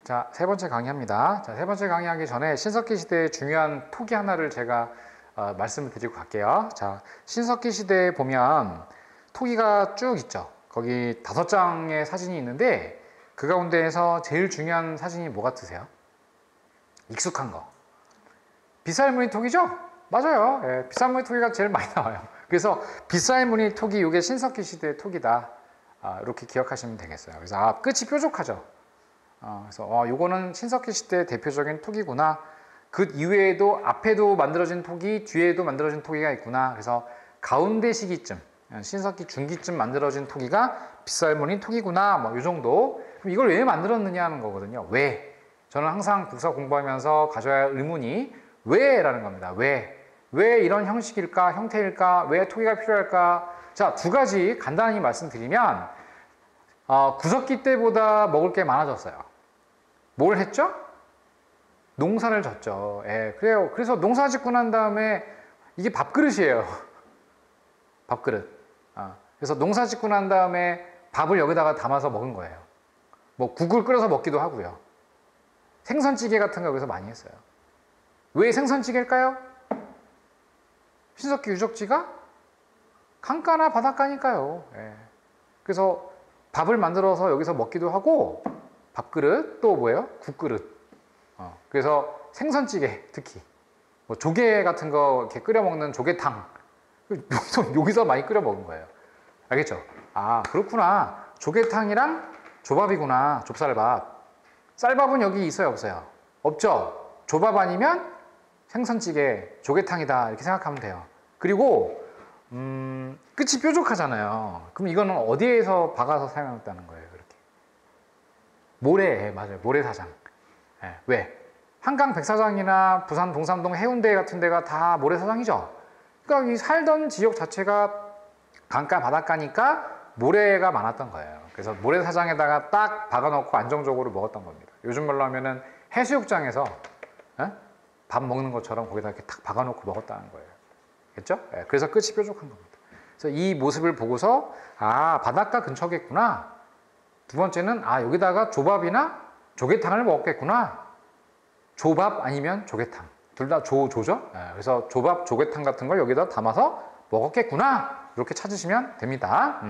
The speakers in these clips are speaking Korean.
자, 세 번째 강의합니다. 자, 세 번째 강의하기 전에 신석기 시대의 중요한 토기 하나를 제가 말씀을 드리고 갈게요. 자, 신석기 시대에 보면 토기가 쭉 있죠. 거기 5장의 사진이 있는데 그 가운데에서 제일 중요한 사진이 뭐 같으세요? 익숙한 거. 빗살무늬 토기죠? 맞아요. 예, 빗살무늬 토기가 제일 많이 나와요. 그래서 빗살무늬 토기, 이게 신석기 시대의 토기다. 이렇게 기억하시면 되겠어요. 그래서 끝이 뾰족하죠. 그래서 요거는 신석기 시대의 대표적인 토기구나. 그 이외에도 앞에도 만들어진 토기, 뒤에도 만들어진 토기가 있구나. 그래서 가운데 시기쯤, 신석기 중기쯤 만들어진 토기가 빗살무늬 토기구나. 뭐 요 정도. 그럼 이걸 왜 만들었느냐 하는 거거든요. 왜? 저는 항상 국사 공부하면서 가져야 할 의문이 왜? 라는 겁니다. 왜? 왜 이런 형식일까? 형태일까? 왜 토기가 필요할까? 자, 두 가지 간단히 말씀드리면 구석기 때보다 먹을 게 많아졌어요. 뭘 했죠? 농사를 졌죠. 예, 그래요. 그래서 농사 짓고 난 다음에 이게 밥그릇이에요. 밥그릇. 그래서 농사 짓고 난 다음에 밥을 여기다가 담아서 먹은 거예요. 뭐 국을 끓여서 먹기도 하고요. 생선찌개 같은 거 여기서 많이 했어요. 왜 생선찌개일까요? 신석기 유적지가 강가나 바닷가니까요. 예. 그래서 밥을 만들어서 여기서 먹기도 하고, 밥그릇, 또 뭐예요? 국그릇. 그래서 생선찌개, 특히. 뭐 조개 같은 거 이렇게 끓여 먹는 조개탕. 여기서 많이 끓여 먹은 거예요. 알겠죠? 그렇구나. 조개탕이랑 조밥이구나. 좁쌀밥. 쌀밥은 여기 있어요, 없어요? 없죠? 조밥 아니면 생선찌개, 조개탕이다. 이렇게 생각하면 돼요. 그리고, 끝이 뾰족하잖아요. 그럼 이거는 어디에서 박아서 사용했다는 거예요, 그렇게. 모래, 맞아요. 모래사장. 네. 왜? 한강 백사장이나 부산 동삼동 해운대 같은 데가 다 모래사장이죠. 그러니까 이 살던 지역 자체가 강가, 바닷가니까 모래가 많았던 거예요. 그래서 모래사장에다가 딱 박아놓고 안정적으로 먹었던 겁니다. 요즘 말로 하면은 해수욕장에서 밥 먹는 것처럼 거기다 이렇게 탁 박아놓고 먹었다는 거예요. 됐죠? 네. 그래서 끝이 뾰족한 겁니다. 그래서 이 모습을 보고서 바닷가 근처겠구나. 두 번째는 여기다가 조밥이나 조개탕을 먹었겠구나. 조밥 아니면 조개탕. 둘 다 조죠. 그래서 조밥, 조개탕 같은 걸 여기다 담아서 먹었겠구나. 이렇게 찾으시면 됩니다.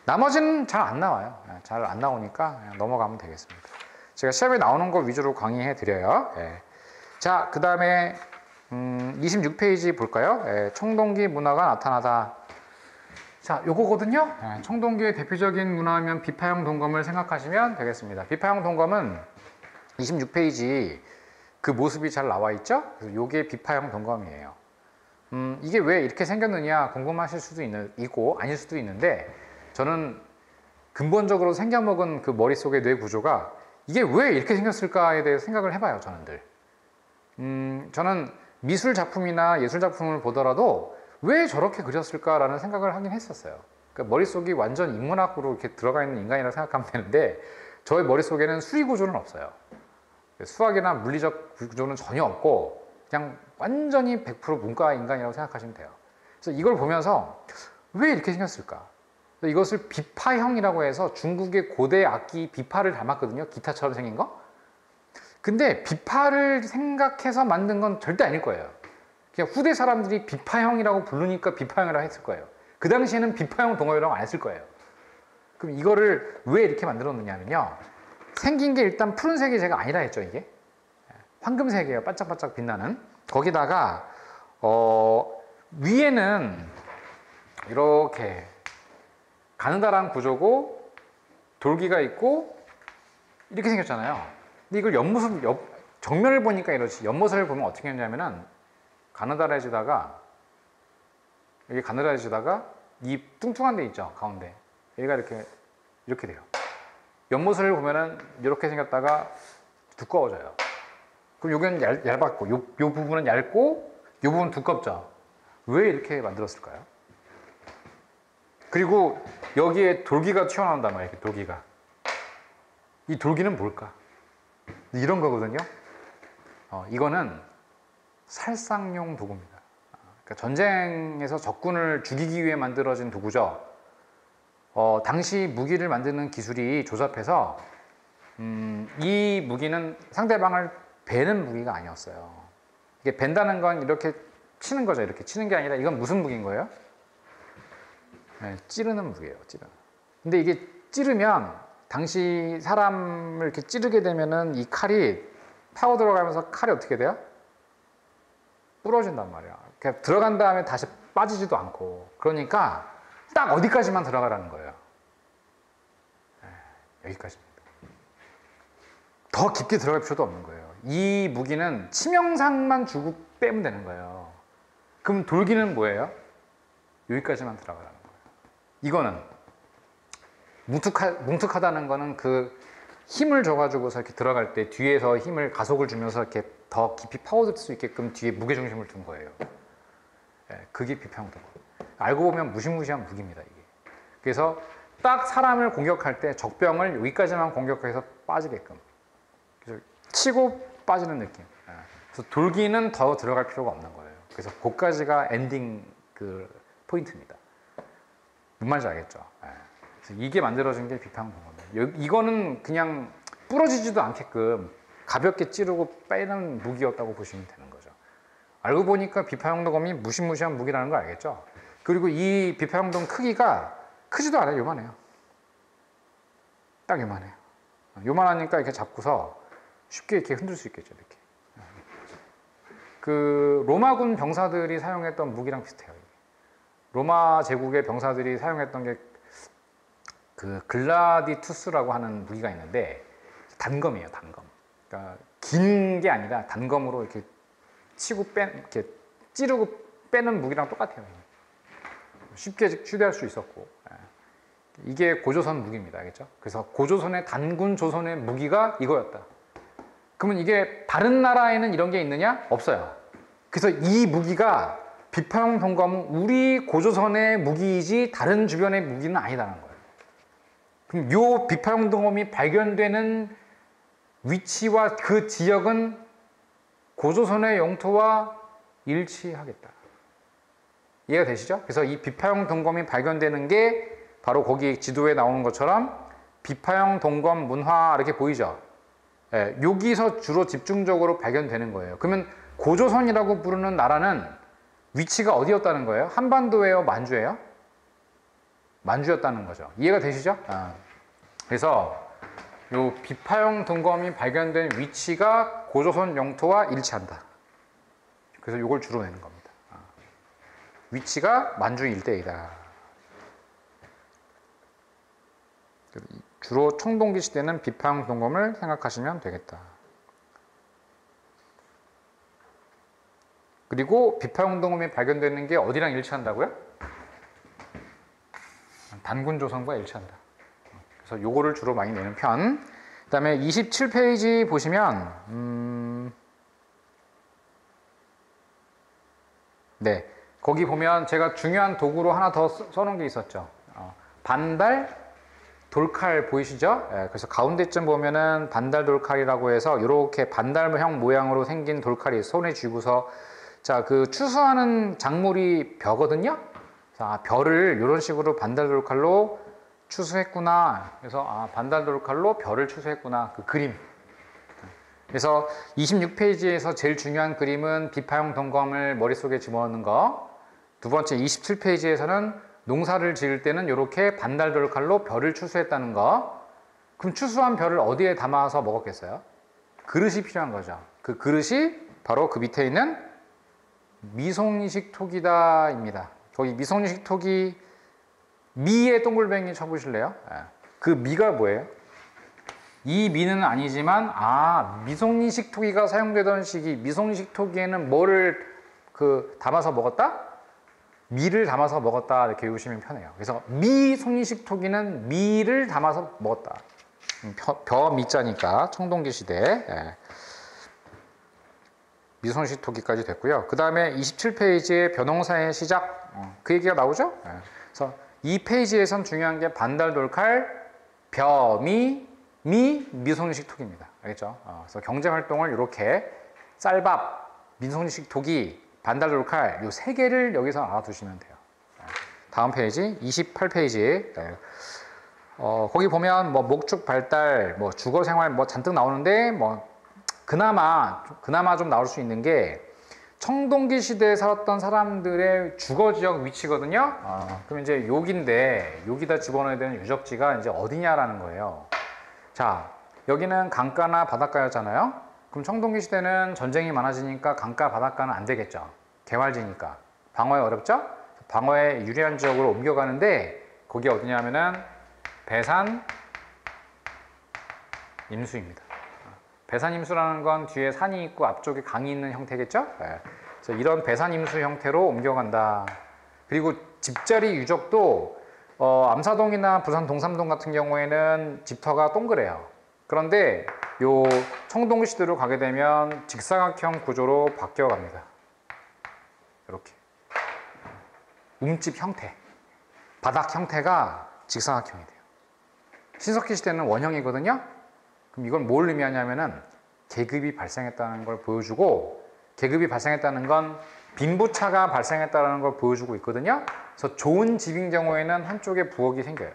나머지는 잘 안 나와요. 잘 안 나오니까 그냥 넘어가면 되겠습니다. 제가 시험에 나오는 거 위주로 강의해 드려요. 자, 그 다음에 26페이지 볼까요? 청동기 문화가 나타나다. 자, 요거거든요. 청동기의 대표적인 문화하면 비파형 동검을 생각하시면 되겠습니다. 비파형 동검은 26페이지 그 모습이 잘 나와 있죠? 그래서 요게 비파형 동검이에요. 이게 왜 이렇게 생겼느냐 궁금하실 수도 있고 아닐 수도 있는데, 저는 근본적으로 생겨먹은 그 머릿속의 뇌 구조가 이게 왜 이렇게 생겼을까에 대해 생각을 해봐요, 저는 늘. 저는 미술 작품이나 예술 작품을 보더라도 왜 저렇게 그렸을까라는 생각을 하긴 했었어요. 그러니까 머릿속이 완전 인문학으로 이렇게 들어가 있는 인간이라고 생각하면 되는데, 저의 머릿속에는 수리 구조는 없어요. 수학이나 물리적 구조는 전혀 없고 그냥 완전히 100% 문과 인간이라고 생각하시면 돼요. 그래서 이걸 보면서 왜 이렇게 생겼을까? 이것을 비파형이라고 해서 중국의 고대 악기 비파를 닮았거든요. 기타처럼 생긴 거. 근데 비파를 생각해서 만든 건 절대 아닐 거예요. 그냥 후대 사람들이 비파형이라고 부르니까 비파형이라고 했을 거예요. 그 당시에는 비파형 동호회라고 안 했을 거예요. 그럼 이거를 왜 이렇게 만들었느냐면요, 생긴 게 일단 푸른색이 제가 아니라 했죠. 이게 황금색이에요. 반짝반짝 빛나는. 거기다가 위에는 이렇게 가느다란 구조고 돌기가 있고 이렇게 생겼잖아요. 근데 이걸 정면을 보니까 이렇지, 옆모습을 보면 어떻게 했냐면은 가느다래지다가 이 뚱뚱한 데 있죠, 가운데. 얘가 이렇게 돼요. 옆모습을 보면은 이렇게 생겼다가 두꺼워져요. 그럼 여기는 얇았고, 요 부분은 얇고, 요 부분은 두껍죠. 왜 이렇게 만들었을까요? 그리고 여기에 돌기가 튀어나온단 말이에요, 이렇게 돌기가. 이 돌기는 뭘까? 이런 거거든요. 이거는 살상용 도구입니다. 그러니까 전쟁에서 적군을 죽이기 위해 만들어진 도구죠. 당시 무기를 만드는 기술이 조잡해서 이 무기는 상대방을 베는 무기가 아니었어요. 이게 벤다는 건 이렇게 치는 거죠. 이렇게 치는 게 아니라 이건 무슨 무기인 거예요? 네, 찌르는 무기예요. 찌르는. 근데 이게 찌르면 당시 사람을 이렇게 찌르게 되면은 이 칼이 파고 들어가면서 칼이 어떻게 돼요? 부러진단 말이야. 그러니까 들어간 다음에 다시 빠지지도 않고. 그러니까 딱 어디까지만 들어가라는 거예요. 네, 여기까지입니다. 더 깊게 들어갈 필요도 없는 거예요. 이 무기는 치명상만 주고 빼면 되는 거예요. 그럼 돌기는 뭐예요? 여기까지만 들어가라는 거예요. 이거는 뭉툭하다는 거는 그 힘을 줘가지고서 이렇게 들어갈 때 뒤에서 힘을 가속을 주면서 이렇게 더 깊이 파고들 수 있게끔 뒤에 무게중심을 둔 거예요. 네, 그게 비평등. 알고 보면 무시무시한 무기입니다, 이게. 그래서 딱 사람을 공격할 때 적병을 여기까지만 공격해서 빠지게끔. 그래서 치고 빠지는 느낌. 네. 그래서 돌기는 더 들어갈 필요가 없는 거예요. 그래서 그까지가 엔딩 그 포인트입니다. 무슨 말인지 알겠죠? 네. 그래서 이게 만들어진 게 비평등검이에요. 이거는 그냥 부러지지도 않게끔 가볍게 찌르고 빼는 무기였다고 보시면 되는 거죠. 알고 보니까 비파형동검이 무시무시한 무기라는 거 알겠죠? 그리고 이 비파형동 크기가 크지도 않아요. 요만해요. 딱 요만해요. 요만하니까 이렇게 잡고서 쉽게 이렇게 흔들 수 있겠죠. 이렇게. 그 로마군 병사들이 사용했던 무기랑 비슷해요. 로마 제국의 병사들이 사용했던 게 그 글라디투스라고 하는 무기가 있는데 단검이에요. 단검. 그러니까 긴 게 아니라 단검으로 이렇게 치고 이렇게 찌르고 빼는 무기랑 똑같아요. 쉽게 휴대할 수 있었고. 이게 고조선 무기입니다. 알겠죠? 그래서 고조선의 단군 조선의 무기가 이거였다. 그러면 이게 다른 나라에는 이런 게 있느냐? 없어요. 그래서 이 무기가 비파형 동검은 우리 고조선의 무기이지 다른 주변의 무기는 아니다는 거예요. 그럼 요 비파형 동검이 발견되는 위치와 그 지역은 고조선의 영토와 일치하겠다. 이해가 되시죠? 그래서 이 비파형 동검이 발견되는 게 바로 거기 지도에 나오는 것처럼 비파형 동검 문화 이렇게 보이죠? 예, 여기서 주로 집중적으로 발견되는 거예요. 그러면 고조선이라고 부르는 나라는 위치가 어디였다는 거예요? 한반도예요? 만주예요? 만주였다는 거죠. 이해가 되시죠? 그래서 요 비파형 동검이 발견된 위치가 고조선 영토와 일치한다. 그래서 이걸 주로 내는 겁니다. 위치가 만주 일대이다. 주로 청동기 시대는 비파형 동검을 생각하시면 되겠다. 그리고 비파형 동검이 발견되는 게 어디랑 일치한다고요? 단군 조선과 일치한다. 그래서 요거를 주로 많이 내는 편. 그 다음에 27페이지 보시면 네, 거기 보면 제가 중요한 도구로 하나 더 써놓은 게 있었죠. 반달, 돌칼 보이시죠? 네, 그래서 가운데쯤 보면은 반달 돌칼이라고 해서 이렇게 반달형 모양으로 생긴 돌칼이 손에 쥐고서 자, 그 추수하는 작물이 벼거든요. 자, 벼를 이런 식으로 반달 돌칼로 추수했구나. 그래서 반달 돌칼로 벼를 추수했구나. 그 그림. 그래서 26페이지에서 제일 중요한 그림은 비파형 동검을 머릿속에 집어넣는 거. 두 번째 27페이지에서는 농사를 지을 때는 이렇게 반달 돌칼로 벼를 추수했다는 거. 그럼 추수한 벼를 어디에 담아서 먹었겠어요? 그릇이 필요한 거죠. 그 그릇이 바로 그 밑에 있는 미송이식 톡이다입니다. 거기 미송이식 톡이 미의 동글뱅이 쳐보실래요? 그 미가 뭐예요? 이 미는 아니지만 미송이식 토기가 사용되던 시기 미송이식 토기에는 뭐를 담아서 먹었다? 미를 담아서 먹었다 이렇게 외우시면 편해요. 그래서 미송이식 토기는 미를 담아서 먹었다. 벼 미자니까 청동기 시대 미송이식 토기까지 됐고요. 그 다음에 27페이지에 벼농사의 시작 그 얘기가 나오죠? 그래서 이 페이지에선 중요한 게 반달 돌칼, 벼, 미송이식 톡입니다. 알겠죠? 그래서 경제활동을 이렇게 쌀밥, 미송이식 톡이, 반달 돌칼 이 세 개를 여기서 알아두시면 돼요. 다음 페이지 28페이지 거기 보면 뭐 목축 발달, 뭐 주거 생활 뭐 잔뜩 나오는데 뭐 그나마 좀 나올 수 있는 게 청동기 시대에 살았던 사람들의 주거 지역 위치거든요. 그럼 이제 여기인데 여기다 집어넣어야 되는 유적지가 이제 어디냐라는 거예요. 자, 여기는 강가나 바닷가였잖아요. 그럼 청동기 시대는 전쟁이 많아지니까 강가, 바닷가는 안 되겠죠. 개활지니까 방어에 어렵죠. 방어에 유리한 지역으로 옮겨가는데 거기 어디냐면은 배산 임수입니다. 배산 임수라는 건 뒤에 산이 있고 앞쪽에 강이 있는 형태겠죠. 네. 그래서 이런 배산 임수 형태로 옮겨간다. 그리고 집자리 유적도 암사동이나 부산 동삼동 같은 경우에는 집터가 동그래요. 그런데 요 청동시대로 가게 되면 직사각형 구조로 바뀌어 갑니다. 이렇게 움집 형태, 바닥 형태가 직사각형이 돼요. 신석기 시대는 원형이거든요. 그럼 이건 뭘 의미하냐면은 계급이 발생했다는 걸 보여주고, 계급이 발생했다는 건 빈부차가 발생했다는 걸 보여주고 있거든요. 그래서 좋은 집인 경우에는 한쪽에 부엌이 생겨요.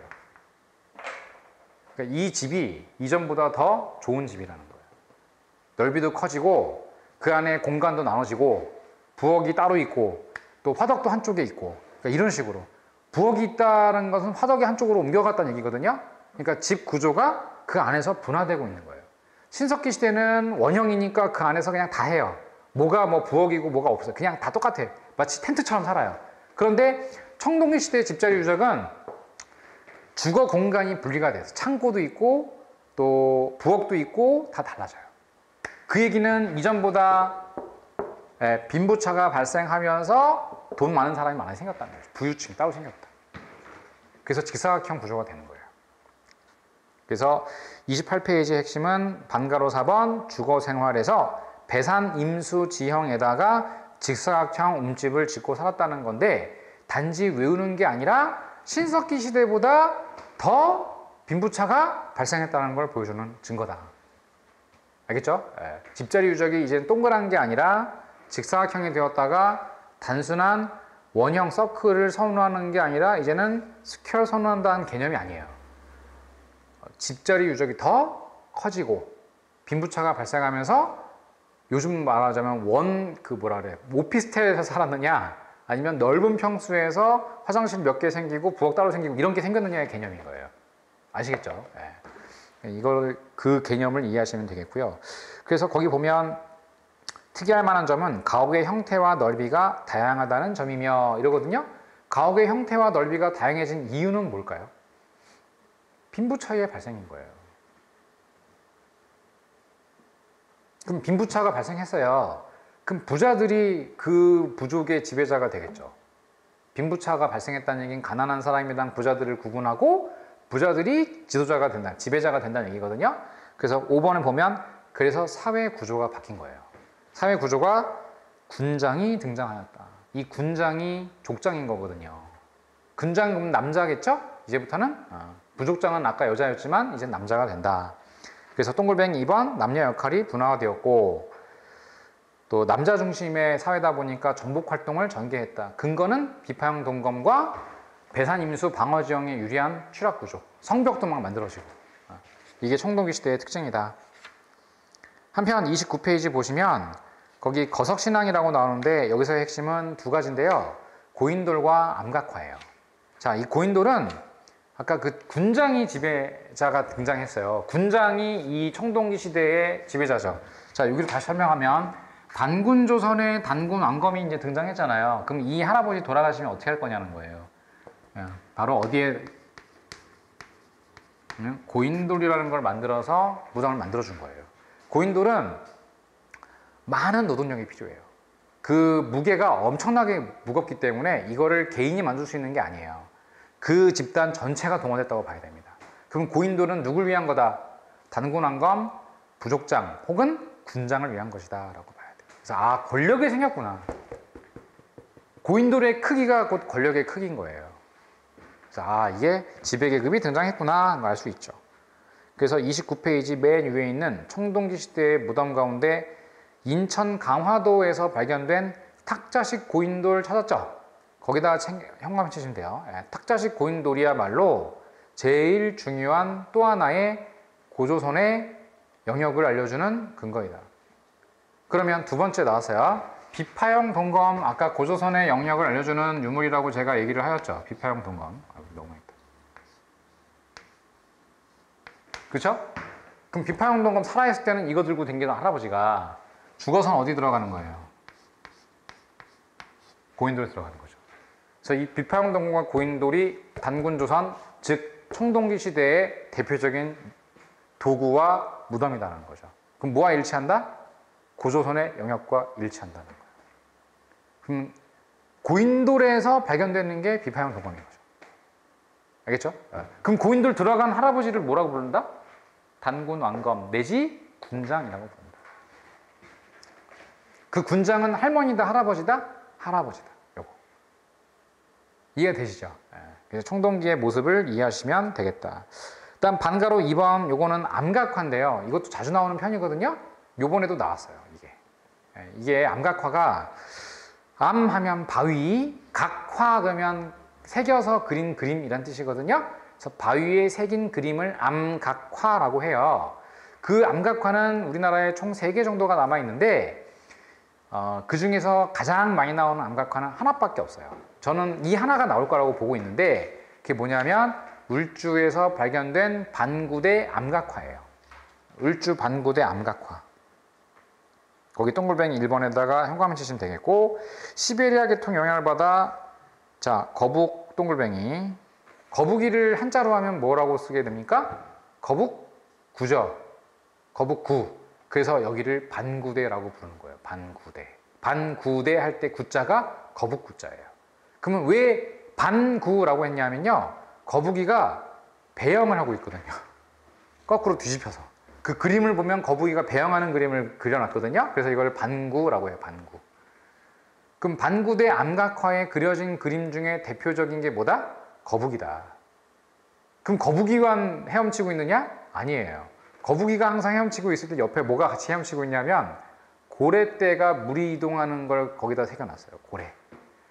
그러니까 이 집이 이전보다 더 좋은 집이라는 거예요. 넓이도 커지고 그 안에 공간도 나눠지고 부엌이 따로 있고 또 화덕도 한쪽에 있고, 그러니까 이런 식으로 부엌이 있다는 것은 화덕이 한쪽으로 옮겨갔다는 얘기거든요. 그러니까 집 구조가 그 안에서 분화되고 있는 거예요. 신석기 시대는 원형이니까 그 안에서 그냥 다 해요. 뭐가 뭐 부엌이고 뭐가 없어요. 그냥 다 똑같아요. 마치 텐트처럼 살아요. 그런데 청동기 시대의 집자리 유적은 주거 공간이 분리가 돼서 창고도 있고 또 부엌도 있고 다 달라져요. 그 얘기는 이전보다 빈부차가 발생하면서 돈 많은 사람이 많이 생겼다는 거죠. 부유층이 따로 생겼다. 그래서 직사각형 구조가 되는 거예요. 그래서 28페이지의 핵심은 반가로 4번 주거 생활에서 배산 임수 지형에다가 직사각형 움집을 짓고 살았다는 건데, 단지 외우는 게 아니라 신석기 시대보다 더 빈부차가 발생했다는 걸 보여주는 증거다. 알겠죠? 집자리 유적이 이제 동그란 게 아니라 직사각형이 되었다가 단순한 원형 서클을 선호하는 게 아니라 이제는 스퀘어 선호한다는 개념이 아니에요. 집자리 유적이 더 커지고 빈부차가 발생하면서 요즘 말하자면 오피스텔에서 살았느냐 아니면 넓은 평수에서 화장실 몇 개 생기고 부엌 따로 생기고 이런 게 생겼느냐의 개념인 거예요. 아시겠죠? 이걸 그 개념을 이해하시면 되겠고요. 그래서 거기 보면 특이할 만한 점은 가옥의 형태와 넓이가 다양하다는 점이며 이러거든요. 가옥의 형태와 넓이가 다양해진 이유는 뭘까요? 빈부 차이의 발생인 거예요. 그럼 빈부차가 발생했어요. 그럼 부자들이 그 부족의 지배자가 되겠죠. 빈부차가 발생했다는 얘기는 가난한 사람이랑 부자들을 구분하고 부자들이 지도자가 된다, 지배자가 된다는 얘기거든요. 그래서 5번에 보면 그래서 사회 구조가 바뀐 거예요. 사회 구조가 군장이 등장하였다. 이 군장이 족장인 거거든요. 군장은 그럼 남자겠죠? 이제부터는 부족장은 아까 여자였지만 이제 남자가 된다. 그래서 동글뱅이 2번 남녀 역할이 분화되었고 또 남자 중심의 사회다 보니까 정복 활동을 전개했다. 근거는 비파형 동검과 배산 임수 방어 지형에 유리한 취락 구조. 성벽도 막 만들어지고. 이게 청동기 시대의 특징이다. 한편 29페이지 보시면 거기 거석신앙이라고 나오는데 여기서의 핵심은 두 가지인데요. 고인돌과 암각화예요. 자, 이 고인돌은 아까 그 군장이 지배자가 등장했어요. 군장이 이 청동기 시대의 지배자죠. 자, 여기를 다시 설명하면 단군조선의 단군 왕검이 이제 등장했잖아요. 그럼 이 할아버지 돌아가시면 어떻게 할 거냐는 거예요. 바로 어디에 고인돌이라는 걸 만들어서 무덤을 만들어 준 거예요. 고인돌은 많은 노동력이 필요해요. 그 무게가 엄청나게 무겁기 때문에 이거를 개인이 만들 수 있는 게 아니에요. 그 집단 전체가 동원됐다고 봐야 됩니다. 그럼 고인돌은 누굴 위한 거다? 단군왕검, 부족장 혹은 군장을 위한 것이다 라고 봐야 돼요. 그래서 권력이 생겼구나. 고인돌의 크기가 곧 권력의 크기인 거예요. 그래서 이게 지배계급이 등장했구나 알 수 있죠. 그래서 29페이지 맨 위에 있는 청동기 시대의 무덤 가운데 인천 강화도에서 발견된 탁자식 고인돌 찾았죠? 거기다 현관 치시면 돼요. 탁자식 고인돌이야말로 제일 중요한 또 하나의 고조선의 영역을 알려주는 근거이다. 그러면 두 번째 나왔어요. 비파형 동검, 아까 고조선의 영역을 알려주는 유물이라고 제가 얘기를 하였죠. 비파형 동검. 너무했다. 그쵸? 그럼 비파형 동검 살아있을 때는 이거 들고 댕기던 할아버지가 죽어서는 어디 들어가는 거예요? 고인돌에 들어가는 거죠. 그래서 이 비파형 동검과 고인돌이 단군조선, 즉 청동기 시대의 대표적인 도구와 무덤이라는 거죠. 그럼 뭐와 일치한다? 고조선의 영역과 일치한다는 거예요. 그럼 고인돌에서 발견되는 게 비파형 동검인 거죠. 알겠죠? 그럼 고인돌 들어간 할아버지를 뭐라고 부른다? 단군 왕검 내지 군장이라고 부른다. 그 군장은 할머니다, 할아버지다? 할아버지다. 요거. 이해가 되시죠? 그래서 청동기의 모습을 이해하시면 되겠다. 일단 반가로 2번 요거는 암각화인데요. 이것도 자주 나오는 편이거든요. 요번에도 나왔어요. 이게 암각화가 암하면 바위, 각화 그러면 새겨서 그린 그림이란 뜻이거든요. 그래서 바위에 새긴 그림을 암각화라고 해요. 그 암각화는 우리나라에 총 3개 정도가 남아있는데 그 중에서 가장 많이 나오는 암각화는 하나밖에 없어요. 저는 이 하나가 나올 거라고 보고 있는데 그게 뭐냐면 울주에서 발견된 반구대 암각화예요. 울주 반구대 암각화. 거기 동글뱅이 1번에다가 현관문 치시면 되겠고, 시베리아 계통 영향을 받아, 자, 거북 동글뱅이. 거북이를 한자로 하면 뭐라고 쓰게 됩니까? 거북구죠. 거북구. 그래서 여기를 반구대라고 부르는 거예요. 반구대. 반구대 할 때 구자가 거북구자예요. 그러면 왜 반구라고 했냐면요. 거북이가 배영을 하고 있거든요. 거꾸로 뒤집혀서. 그 그림을 보면 거북이가 배영하는 그림을 그려놨거든요. 그래서 이걸 반구라고 해요. 반구. 그럼 반구대 암각화에 그려진 그림 중에 대표적인 게 뭐다? 거북이다. 그럼 거북이만 헤엄치고 있느냐? 아니에요. 거북이가 항상 헤엄치고 있을 때 옆에 뭐가 같이 헤엄치고 있냐면 고래떼가 무리 이동하는 걸 거기다 새겨놨어요. 고래.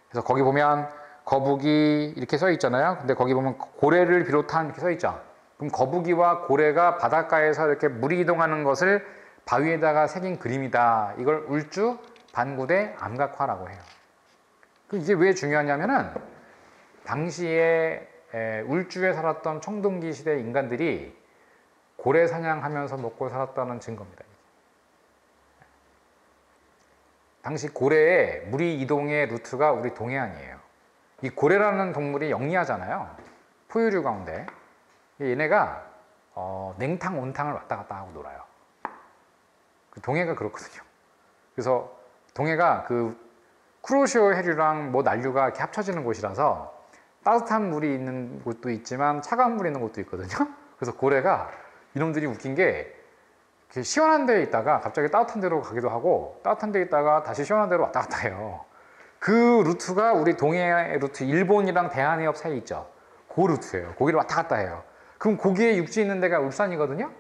그래서 거기 보면 거북이 이렇게 써 있잖아요. 근데 거기 보면 고래를 비롯한 이렇게 써 있죠. 그럼 거북이와 고래가 바닷가에서 이렇게 무리 이동하는 것을 바위에다가 새긴 그림이다. 이걸 울주 반구대 암각화라고 해요. 이게 왜 중요하냐면은 당시에 울주에 살았던 청동기 시대 인간들이 고래 사냥하면서 먹고 살았다는 증거입니다. 당시 고래의 무리 이동의 루트가 우리 동해안이에요. 이 고래라는 동물이 영리하잖아요. 포유류 가운데. 얘네가 냉탕, 온탕을 왔다 갔다 하고 놀아요. 동해가 그렇거든요. 그래서 동해가 그 쿠로시오 해류랑 뭐 난류가 이렇게 합쳐지는 곳이라서 따뜻한 물이 있는 곳도 있지만 차가운 물이 있는 곳도 있거든요. 그래서 고래가 이놈들이 웃긴 게 시원한 데에 있다가 갑자기 따뜻한 데로 가기도 하고 따뜻한 데에 있다가 다시 시원한 데로 왔다 갔다 해요. 그 루트가 우리 동해 루트, 일본이랑 대한해협 사이 있죠. 그 루트예요. 거기를 왔다 갔다 해요. 그럼 거기에 육지 있는 데가 울산이거든요.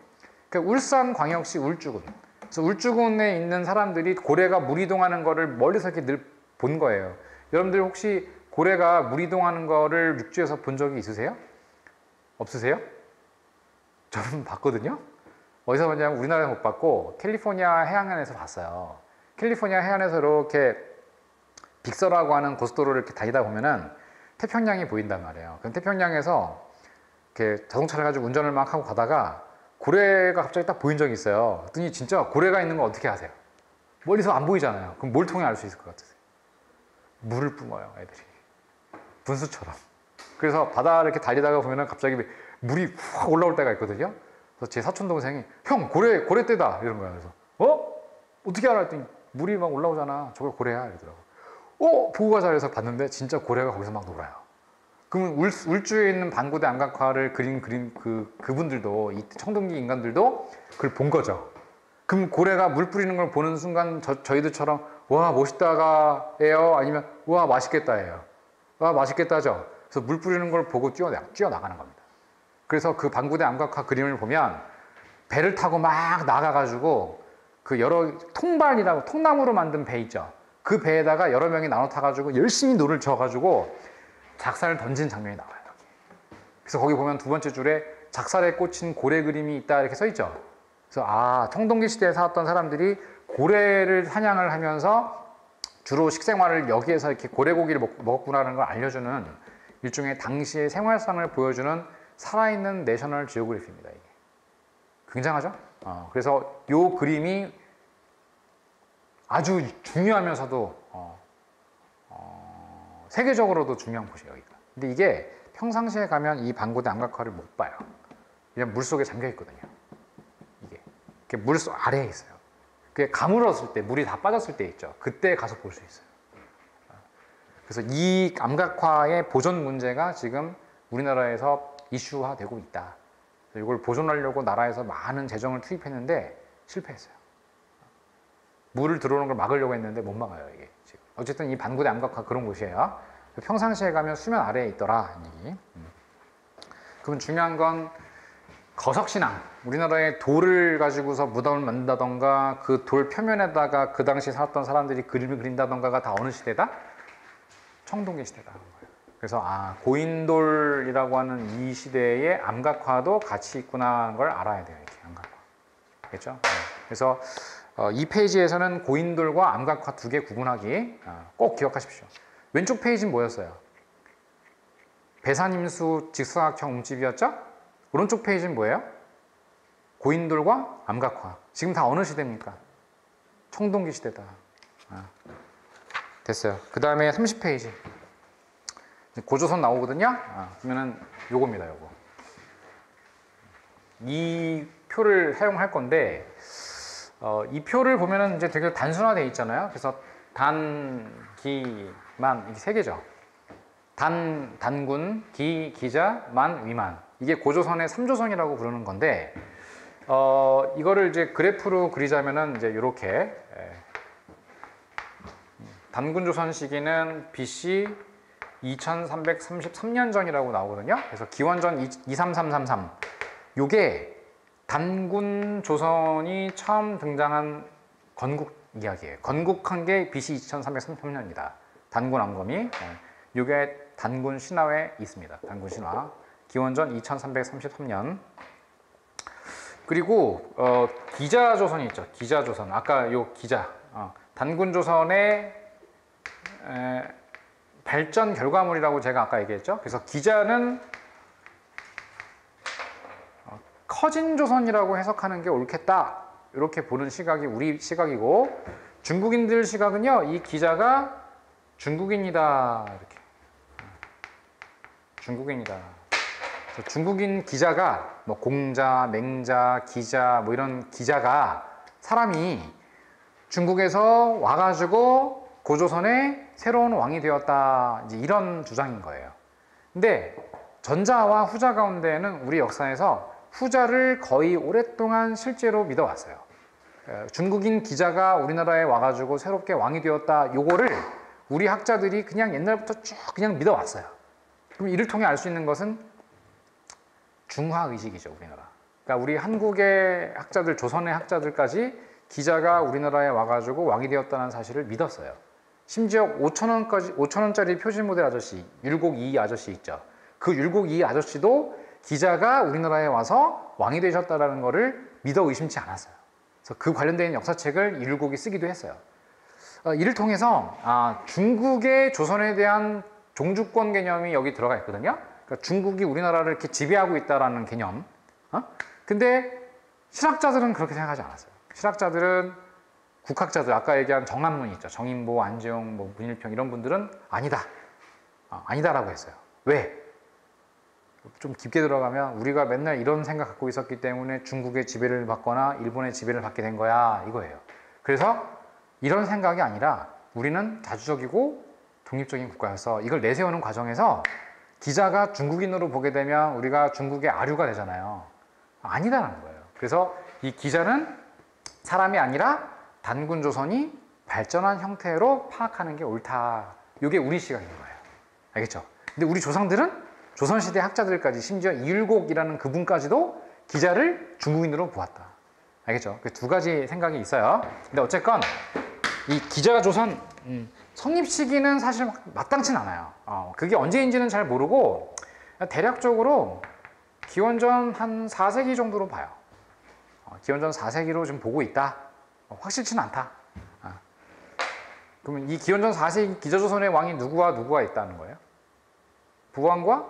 그러니까 울산광역시 울주군. 그래서 울주군에 있는 사람들이 고래가 무리동하는 거를 멀리서 이렇게 늘 본 거예요. 여러분들 혹시 고래가 무리동하는 거를 육지에서 본 적이 있으세요? 없으세요? 저는 봤거든요. 어디서 봤냐면 우리나라에서 못 봤고 캘리포니아 해안에서 봤어요. 캘리포니아 해안에서 이렇게 빅서라고 하는 고속도로를 이렇게 다니다 보면은 태평양이 보인단 말이에요. 그럼 태평양에서 이렇게 자동차를 가지고 운전을 막 하고 가다가 고래가 갑자기 딱 보인 적이 있어요. 그랬더니 진짜 고래가 있는 거 어떻게 아세요? 멀리서 안 보이잖아요. 그럼 뭘 통해 알 수 있을 것 같으세요? 물을 뿜어요, 애들이. 분수처럼. 그래서 바다를 이렇게 달리다가 보면은 갑자기 물이 확 올라올 때가 있거든요. 그래서 제 사촌 동생이 형, 고래떼다 이런 거야. 그래서 어떻게 알아? 했더니 물이 막 올라오잖아. 저게 고래야 이러더라고. 보고 가자 해서 봤는데 진짜 고래가 거기서 막 놀아요. 그러면 울주에 있는 반구대 암각화를 그린 그분들도, 이 청동기 인간들도 그걸 본 거죠. 그럼 고래가 물 뿌리는 걸 보는 순간 저희들처럼 와 멋있다가 해요? 아니면 와 맛있겠다 해요? 와 맛있겠다죠. 그래서 물 뿌리는 걸 보고 뛰어나가는 겁니다. 그래서 그 반구대 암각화 그림을 보면 배를 타고 막 나가가지고 그 여러 통발이라고 통나무로 만든 배 있죠. 그 배에다가 여러 명이 나눠 타가지고 열심히 노를 져가지고 작살을 던진 장면이 나와요. 여기. 그래서 거기 보면 두 번째 줄에 작살에 꽂힌 고래 그림이 있다 이렇게 써 있죠. 그래서 아, 청동기 시대에 살았던 사람들이 고래를 사냥을 하면서 주로 식생활을 여기에서 이렇게 고래고기를 먹었구나라는 걸 알려주는 일종의 당시의 생활상을 보여주는 살아있는 내셔널 지오그래피입니다. 이게 굉장하죠? 그래서 이 그림이 아주 중요하면서도 세계적으로도 중요한 곳이에요. 여기가. 근데 이게 평상시에 가면 이 방고대 암각화를 못 봐요. 그냥 물속에 잠겨 있거든요. 이게 물속 아래에 있어요. 그게 가물었을 때, 물이 다 빠졌을 때 있죠. 그때 가서 볼 수 있어요. 그래서 이 암각화의 보존 문제가 지금 우리나라에서 이슈화되고 있다. 이걸 보존하려고 나라에서 많은 재정을 투입했는데 실패했어요. 물을 들어오는 걸 막으려고 했는데 못 막아요, 이게 지금. 어쨌든 이 반고대 암각화 그런 곳이에요. 평상시에 가면 수면 아래에 있더라, 이 얘기. 그럼 중요한 건 거석신앙. 우리나라의 돌을 가지고서 무덤을 만든다던가 그 돌 표면에다가 그 당시 살았던 사람들이 그림을 그린다던가가 다 어느 시대다? 청동기 시대다. 그래서 아, 고인돌이라고 하는 이 시대의 암각화도 같이 있구나 하는 걸 알아야 돼요. 이렇게 암각화. 알겠죠? 그래서 이 페이지에서는 고인돌과 암각화 두 개 구분하기 꼭 기억하십시오. 왼쪽 페이지는 뭐였어요? 배산임수 직사각형 움집이었죠? 오른쪽 페이지는 뭐예요? 고인돌과 암각화. 지금 다 어느 시대입니까? 청동기 시대다. 됐어요. 그 다음에 30페이지. 고조선 나오거든요. 그러면은 요겁니다, 요거. 이 표를 사용할 건데, 이 표를 보면은 이제 되게 단순화되어 있잖아요. 그래서 단, 기만, 이게 세 개죠. 단군, 기자, 만, 위만. 이게 고조선의 3조선이라고 부르는 건데, 이거를 이제 그래프로 그리자면은 이제 요렇게, 단군조선 시기는 BC 2333년 전이라고 나오거든요. 그래서 기원전 23333. 요게 단군조선이 처음 등장한 건국 이야기예요. 건국한 게 BC 2333년입니다. 단군 암검이. 요게 단군 신화에 있습니다. 단군 신화. 기원전 2333년. 그리고 기자조선이 있죠. 기자조선. 아까 요 기자. 단군조선의 발전 결과물이라고 제가 아까 얘기했죠. 그래서 기자는 커진 조선이라고 해석하는 게 옳겠다. 이렇게 보는 시각이 우리 시각이고, 중국인들 시각은요, 이 기자가 중국인이다. 이렇게. 중국인이다. 그래서 중국인 기자가 뭐 공자, 맹자, 기자 뭐 이런 기자가 사람이 중국에서 와가지고 고조선의 새로운 왕이 되었다. 이제 이런 주장인 거예요. 근데 전자와 후자 가운데는 우리 역사에서 후자를 거의 오랫동안 실제로 믿어왔어요. 중국인 기자가 우리나라에 와가지고 새롭게 왕이 되었다. 요거를 우리 학자들이 그냥 옛날부터 쭉 그냥 믿어왔어요. 그럼 이를 통해 알 수 있는 것은 중화의식이죠, 우리나라. 그러니까 우리 한국의 학자들, 조선의 학자들까지 기자가 우리나라에 와가지고 왕이 되었다는 사실을 믿었어요. 심지어 5,000원짜리 표지 모델 아저씨, 율곡 이 아저씨 있죠. 그 율곡 이 아저씨도 기자가 우리나라에 와서 왕이 되셨다는 것을 믿어 의심치 않았어요. 그래서 그 관련된 역사책을 율곡이 쓰기도 했어요. 이를 통해서 중국의 조선에 대한 종주권 개념이 여기 들어가 있거든요. 그러니까 중국이 우리나라를 이렇게 지배하고 있다는 개념. 근데 실학자들은 그렇게 생각하지 않았어요. 실학자들은 국학자들, 아까 얘기한 정한문 있죠. 정인보, 안재용, 뭐 문일평 이런 분들은 아니다. 아니다라고 했어요. 왜? 좀 깊게 들어가면 우리가 맨날 이런 생각 갖고 있었기 때문에 중국의 지배를 받거나 일본의 지배를 받게 된 거야 이거예요. 그래서 이런 생각이 아니라 우리는 자주적이고 독립적인 국가여서 이걸 내세우는 과정에서 기자가 중국인으로 보게 되면 우리가 중국의 아류가 되잖아요. 아니다라는 거예요. 그래서 이 기자는 사람이 아니라 단군조선이 발전한 형태로 파악하는 게 옳다. 이게 우리 시각인 거예요. 알겠죠? 근데 우리 조상들은 조선시대 학자들까지 심지어 이율곡이라는 그분까지도 기자를 중국인으로 보았다. 알겠죠? 그 두 가지 생각이 있어요. 근데 어쨌건 이 기자조선 성립 시기는 사실 마땅치는 않아요. 그게 언제인지는 잘 모르고 대략적으로 기원전 한 4세기 정도로 봐요. 기원전 4세기로 지금 보고 있다. 확실치는 않다. 그러면 이 기원전 4세기 기저조선의 왕이 누구와 누구가 있다는 거예요? 부왕과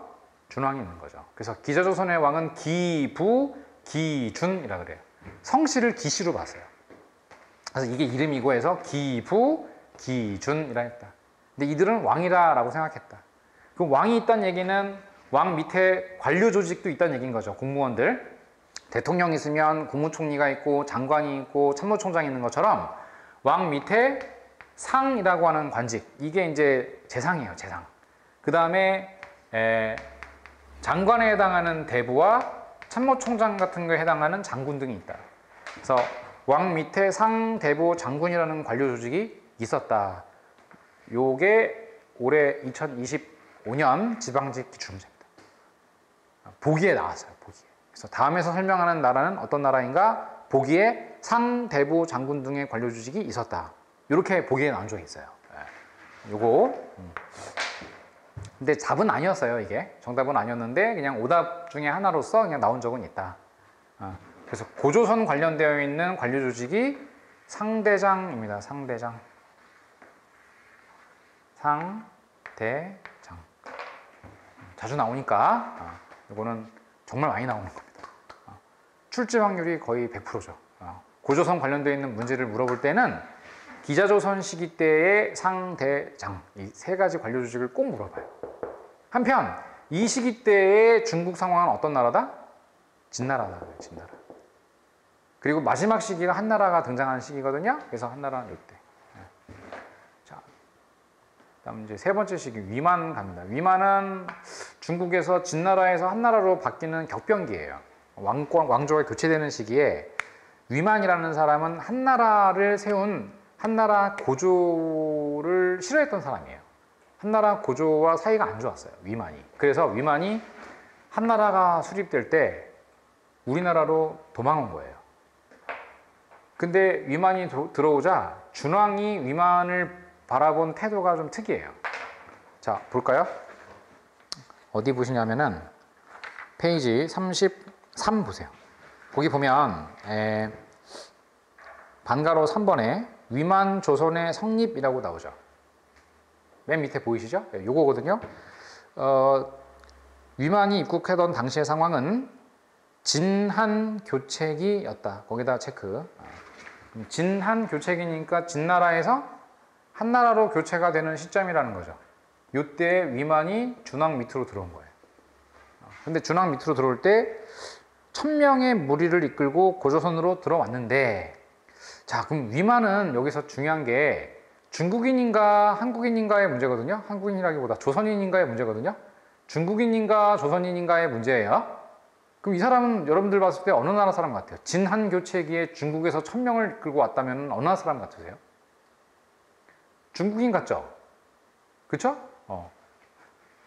준왕이 있는 거죠. 그래서 기저조선의 왕은 기부, 기준이라 그래요. 성씨를 기씨로 봤어요. 그래서 이게 이름이고 해서 기부, 기준이라 했다. 근데 이들은 왕이라고 생각했다. 그럼 왕이 있다는 얘기는 왕 밑에 관료 조직도 있다는 얘기인 거죠. 공무원들. 대통령이 있으면 국무총리가 있고 장관이 있고 참모총장이 있는 것처럼 왕 밑에 상이라고 하는 관직, 이게 이제 재상이에요. 재상. 그 다음에 장관에 해당하는 대부와 참모총장 같은 거에 해당하는 장군 등이 있다. 그래서 왕 밑에 상, 대부, 장군이라는 관료 조직이 있었다. 요게 올해 2025년 지방직 기출문제입니다. 보기에 나왔어요. 보기에. 그래서 다음에서 설명하는 나라는 어떤 나라인가? 보기에 상, 대부, 장군 등의 관료 조직이 있었다. 이렇게 보기에 나온 적이 있어요. 요거. 근데 답은 아니었어요, 이게. 정답은 아니었는데 그냥 오답 중에 하나로서 그냥 나온 적은 있다. 그래서 고조선 관련되어 있는 관료 조직이 상대장입니다. 상대장. 상대장. 자주 나오니까 이거는 정말 많이 나오는 겁니다. 출제 확률이 거의 100%죠. 고조선 관련되어 있는 문제를 물어볼 때는 기자조선 시기 때의 상대장, 이 세 가지 관료 조직을 꼭 물어봐요. 한편 이 시기 때의 중국 상황은 어떤 나라다? 진나라다. 진나라. 그리고 마지막 시기가 한나라가 등장하는 시기거든요. 그래서 한나라는 이때. 자, 다음 이제 세 번째 시기 위만 갑니다. 위만은 중국에서 진나라에서 한나라로 바뀌는 격변기예요. 왕조가 교체되는 시기에 위만이라는 사람은 한나라를 세운 한나라 고조를 싫어했던 사람이에요. 한나라 고조와 사이가 안 좋았어요. 위만이. 그래서 위만이 한나라가 수립될 때 우리나라로 도망온 거예요. 근데 위만이 들어오자 준왕이 위만을 바라본 태도가 좀 특이해요. 자, 볼까요? 어디 보시냐면은 페이지 33 보세요. 거기 보면 반가로 3번에 위만 조선의 성립이라고 나오죠. 맨 밑에 보이시죠? 요거거든요. 위만이 입국하던 당시의 상황은 진한 교체기였다. 거기다 체크. 진한 교체기니까 진나라에서 한나라로 교체가 되는 시점이라는 거죠. 이때 위만이 준왕 밑으로 들어온 거예요. 근데 준왕 밑으로 들어올 때 1000명의 무리를 이끌고 고조선으로 들어왔는데, 자, 그럼 위만은 여기서 중요한 게 중국인인가 한국인인가의 문제거든요. 한국인이라기보다 조선인인가의 문제거든요. 중국인인가 조선인인가의 문제예요. 그럼 이 사람은 여러분들 봤을 때 어느 나라 사람 같아요? 진한 교체기에 중국에서 1000명을 이끌고 왔다면 어느 나라 사람 같으세요? 중국인 같죠? 그쵸?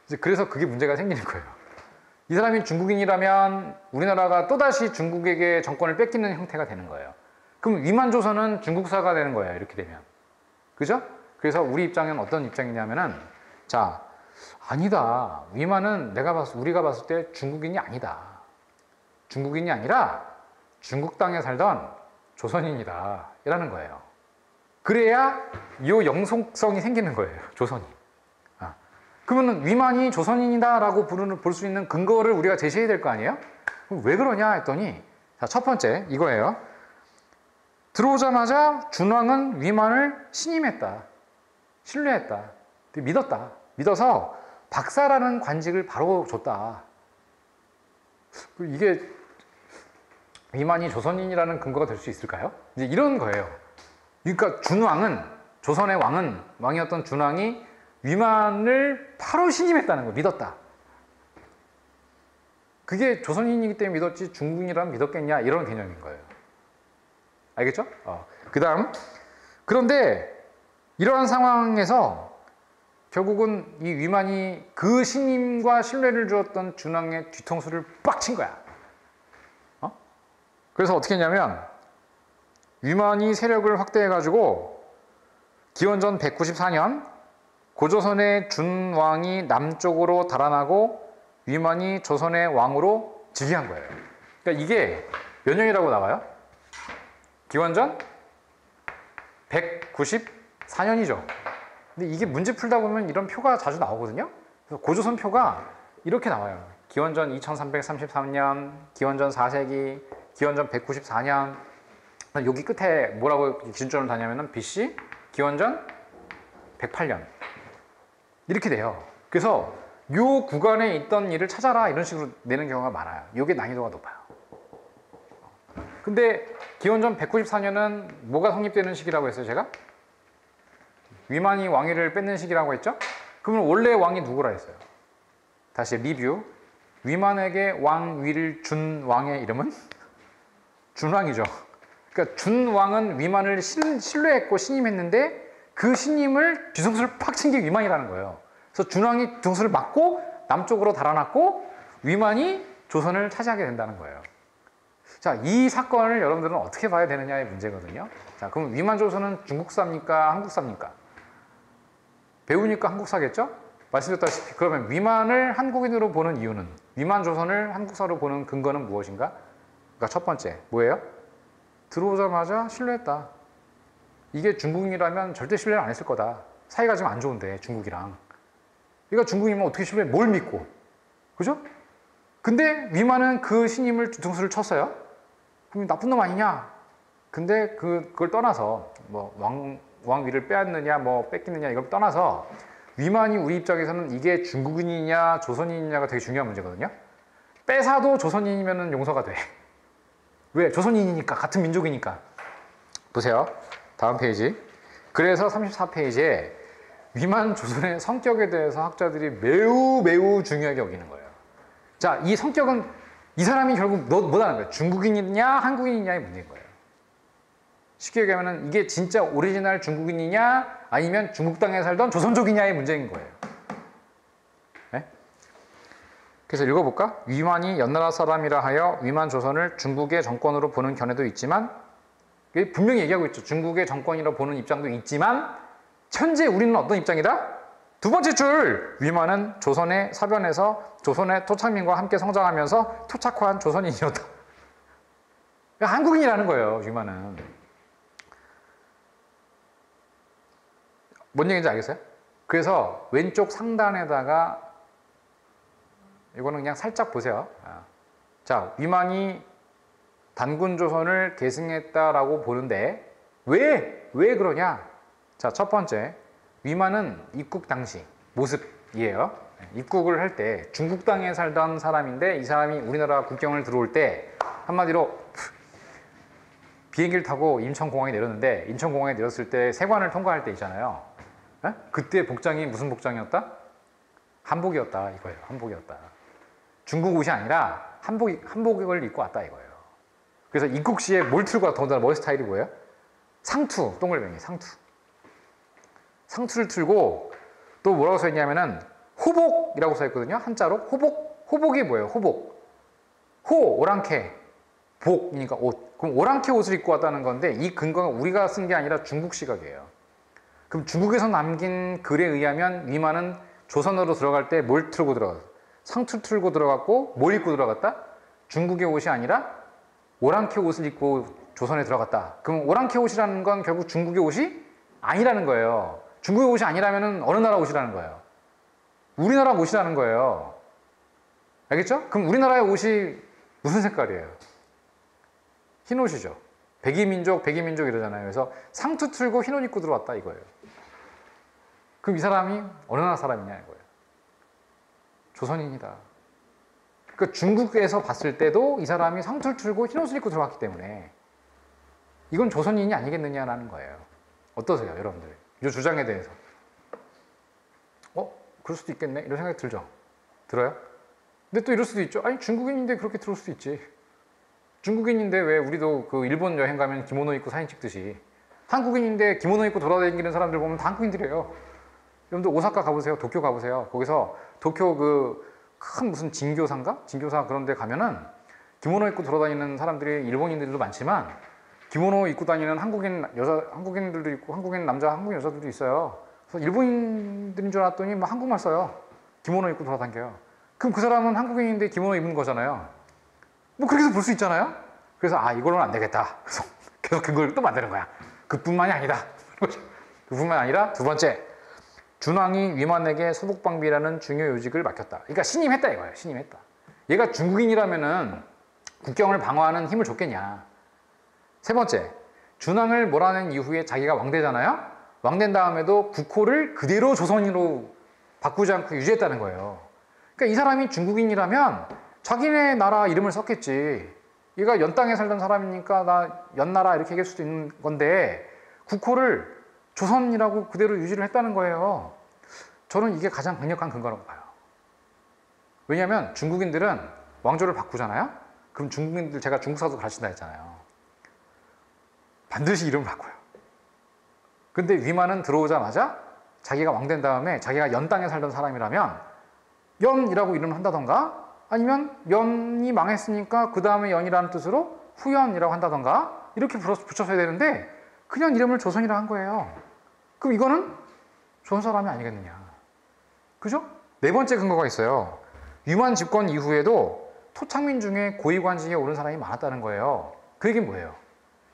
이제 그래서 그게 문제가 생기는 거예요. 이 사람이 중국인이라면 우리나라가 또다시 중국에게 정권을 뺏기는 형태가 되는 거예요. 그럼 위만조선은 중국사가 되는 거예요. 이렇게 되면. 그죠? 그래서 우리 입장은 어떤 입장이냐면은, 자, 아니다. 위만은 우리가 봤을 때 중국인이 아니다. 중국인이 아니라 중국 땅에 살던 조선인이다. 이라는 거예요. 그래야 이 영속성이 생기는 거예요. 조선이. 그러면 위만이 조선인이다라고 볼 수 있는 근거를 우리가 제시해야 될 거 아니에요? 그럼 왜 그러냐 했더니, 자, 첫 번째 이거예요. 들어오자마자 준왕은 위만을 신임했다. 신뢰했다. 믿었다. 믿어서 박사라는 관직을 바로 줬다. 이게 위만이 조선인이라는 근거가 될 수 있을까요? 이제 이런 거예요. 그러니까 조선의 왕이었던 준왕이 위만을 바로 신임했다는 거예요. 믿었다. 그게 조선인이기 때문에 믿었지 중국인이라면 믿었겠냐, 이런 개념인 거예요. 알겠죠? 그 다음, 그런데 이러한 상황에서 결국은 이 위만이 그 신임과 신뢰를 주었던 준왕의 뒤통수를 빡 친 거야. 그래서 어떻게 했냐면 위만이 세력을 확대해가지고 기원전 194년 고조선의 준왕이 남쪽으로 달아나고 위만이 조선의 왕으로 즉위한 거예요. 그러니까 이게 몇 년이라고 나와요? 기원전 194년이죠. 근데 이게 문제 풀다 보면 이런 표가 자주 나오거든요. 그래서 고조선 표가 이렇게 나와요. 기원전 2333년, 기원전 4세기, 기원전 194년. 여기 끝에 뭐라고 기준점을 다냐면은 BC, 기원전 108년. 이렇게 돼요. 그래서 요 구간에 있던 일을 찾아라 이런 식으로 내는 경우가 많아요. 이게 난이도가 높아요. 근데 기원전 194년은 뭐가 성립되는 시기라고 했어요, 제가? 위만이 왕위를 뺏는 시기라고 했죠? 그러면 원래 왕이 누구라 했어요? 다시 리뷰. 위만에게 왕위를 준 왕의 이름은? 준왕이죠. 그러니까 준왕은 위만을 신뢰했고 신임했는데 그 신임을 뒤통수를 팍 친 게 위만이라는 거예요. 그래서 준왕이 뒤통수를 맞고 남쪽으로 달아났고 위만이 조선을 차지하게 된다는 거예요. 자, 이 사건을 여러분들은 어떻게 봐야 되느냐의 문제거든요. 자, 그럼 위만조선은 중국사입니까? 한국사입니까? 배우니까 한국사겠죠? 말씀드렸다시피 그러면 위만을 한국인으로 보는 이유는, 위만조선을 한국사로 보는 근거는 무엇인가? 그러니까 첫 번째, 뭐예요? 들어오자마자 신뢰했다. 이게 중국인이라면 절대 신뢰를 안 했을 거다. 사이가 지금 안 좋은데 중국이랑. 그러니까 중국이면 어떻게 신뢰해? 뭘 믿고? 그죠? 근데 위만은 그 신임을 뒤통수를 쳤어요. 그럼 나쁜 놈 아니냐? 근데 그걸 떠나서 뭐 왕위를 빼앗느냐 뭐 뺏기느냐 이걸 떠나서 위만이 우리 입장에서는 이게 중국인이냐 조선인이냐가 되게 중요한 문제거든요. 뺏어도 조선인이면 용서가 돼. 왜? 조선인이니까, 같은 민족이니까. 보세요. 다음 페이지. 그래서 34페이지에 위만 조선의 성격에 대해서 학자들이 매우 중요하게 여기는 거예요. 자, 이 성격은 이 사람이 결국 뭐라는 거예요? 중국인이냐 한국인이냐의 문제인 거예요. 쉽게 얘기하면 이게 진짜 오리지널 중국인이냐 아니면 중국 땅에 살던 조선족이냐의 문제인 거예요. 네? 그래서 읽어볼까? 위만이 연나라 사람이라 하여 위만 조선을 중국의 정권으로 보는 견해도 있지만, 분명히 얘기하고 있죠. 중국의 정권이라 보는 입장도 있지만 현재 우리는 어떤 입장이다? 두 번째 줄! 위만은 조선의 사변에서 조선의 토착민과 함께 성장하면서 토착화한 조선인이었다. 그러니까 한국인이라는 거예요. 위만은. 뭔 얘기인지 알겠어요? 그래서 왼쪽 상단에다가 이거는 그냥 살짝 보세요. 자, 위만이 단군 조선을 계승했다라고 보는데 왜 그러냐? 자, 첫 번째, 위만은 입국 당시 모습이에요. 입국을 할 때 중국 땅에 살던 사람인데 이 사람이 우리나라 국경을 들어올 때 한마디로 비행기를 타고 인천공항에 내렸는데 인천공항에 내렸을 때 세관을 통과할 때 있잖아요. 그때 복장이 무슨 복장이었다? 한복이었다 이거예요. 한복이었다. 중국 옷이 아니라 한복을 입고 왔다 이거예요. 그래서 입국 시에 뭘 틀고 왔다. 더군다나 머리 스타일이 뭐예요? 상투, 동글뱅이 상투. 상투를 틀고 또 뭐라고 써있냐면은 호복이라고 써있거든요. 한자로 호복이 뭐예요? 호복. 오랑캐, 복이니까 옷. 그럼 오랑캐 옷을 입고 왔다는 건데 이 근거가 우리가 쓴 게 아니라 중국 시각이에요. 그럼 중국에서 남긴 글에 의하면 위만은 조선으로 들어갈 때 뭘 틀고 들어갔어? 상투 틀고 들어갔고 뭘 입고 들어갔다? 중국의 옷이 아니라 오랑캐 옷을 입고 조선에 들어갔다. 그럼 오랑캐 옷이라는 건 결국 중국의 옷이 아니라는 거예요. 중국의 옷이 아니라면 어느 나라 옷이라는 거예요? 우리나라 옷이라는 거예요. 알겠죠? 그럼 우리나라의 옷이 무슨 색깔이에요? 흰 옷이죠. 백이민족 이러잖아요. 그래서 상투 틀고 흰 옷 입고 들어왔다 이거예요. 그럼 이 사람이 어느 나라 사람이냐 이거예요. 조선인이다. 그러니까 중국에서 봤을 때도 이 사람이 상투를 틀고 흰 옷을 입고 들어왔기 때문에 이건 조선인이 아니겠느냐라는 거예요. 어떠세요, 여러분들? 이 주장에 대해서. 그럴 수도 있겠네? 이런 생각이 들죠? 들어요? 근데 또 이럴 수도 있죠. 아니, 중국인인데 그렇게 들을 수도 있지. 중국인인데 왜 우리도 그 일본 여행 가면 기모노 입고 사진 찍듯이 한국인인데 기모노 입고 돌아다니는 사람들 보면 다 한국인들이에요. 여러분들 오사카 가보세요. 도쿄 가보세요. 거기서 도쿄 그 큰 무슨 진교사인가? 진교사 그런 데 가면은 기모노 입고 돌아다니는 사람들이 일본인들도 많지만 기모노 입고 다니는 한국인들도 있고 한국인 남자, 한국인 여자들도 있어요. 그래서 일본인들인 줄 알았더니 뭐 한국말 써요. 기모노 입고 돌아다녀요. 그럼 그 사람은 한국인인데 기모노 입은 거잖아요. 뭐 그렇게 해서 볼 수 있잖아요. 그래서 이걸로는 안 되겠다. 그래서 계속 그걸 또 만드는 거야. 그뿐만이 아니다. 그뿐만 아니라 두 번째, 준왕이 위만에게 소복방비라는 중요 요직을 맡겼다. 그러니까 신임했다 이거예요. 신임했다. 얘가 중국인이라면은 국경을 방어하는 힘을 줬겠냐. 세 번째, 준왕을 몰아낸 이후에 자기가 왕되잖아요. 왕된 다음에도 국호를 그대로 조선으로 바꾸지 않고 유지했다는 거예요. 그러니까 이 사람이 중국인이라면 자기네 나라 이름을 썼겠지. 얘가 연 땅에 살던 사람이니까 나 연나라 이렇게 얘기할 수도 있는 건데 국호를 조선이라고 그대로 유지를 했다는 거예요. 저는 이게 가장 강력한 근거라고 봐요. 왜냐하면 중국인들은 왕조를 바꾸잖아요. 그럼 중국인들, 제가 중국사도 가르친다 했잖아요. 반드시 이름을 바꿔요. 근데 위만은 들어오자마자 자기가 왕된 다음에 자기가 연 땅에 살던 사람이라면 연이라고 이름을 한다던가, 아니면 연이 망했으니까 그 다음에 연이라는 뜻으로 후연이라고 한다던가 이렇게 붙였어야 되는데 그냥 이름을 조선이라 한 거예요. 그럼 이거는 조선 사람이 아니겠느냐. 그죠? 네 번째 근거가 있어요. 위만 집권 이후에도 토착민 중에 고위관직에 오른 사람이 많았다는 거예요. 그 얘기는 뭐예요?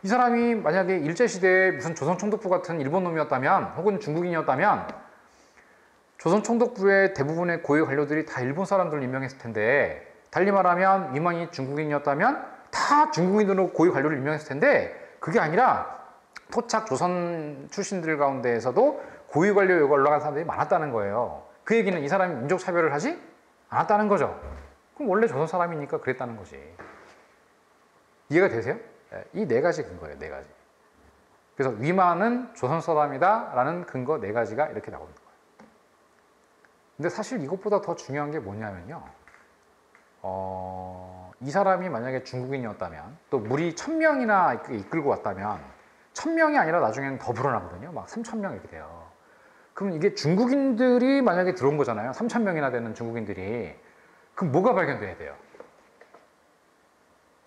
이 사람이 만약에 일제시대에 무슨 조선총독부 같은 일본 놈이었다면, 혹은 중국인이었다면 조선 총독부의 대부분의 고위 관료들이 다 일본 사람들을 임명했을 텐데, 달리 말하면 위만이 중국인이었다면 다 중국인으로 고위 관료를 임명했을 텐데, 그게 아니라 토착 조선 출신들 가운데에서도 고위 관료에 올라간 사람들이 많았다는 거예요. 그 얘기는 이 사람이 민족 차별을 하지 않았다는 거죠. 그럼 원래 조선 사람이니까 그랬다는 거지. 이해가 되세요? 이 네 가지 근거예요. 네 가지. 그래서 위만은 조선 사람이다 라는 근거 네 가지가 이렇게 나오는 거예요. 근데 사실 이것보다 더 중요한 게 뭐냐면요, 이 사람이 만약에 중국인이었다면, 또 무리 1000명이나 이끌고 왔다면 1000명이 아니라 나중에는 더 불어나거든요. 막 3000명 이렇게 돼요. 그럼 이게 중국인들이 만약에 들어온 거잖아요. 3000명이나 되는 중국인들이. 그럼 뭐가 발견돼야 돼요?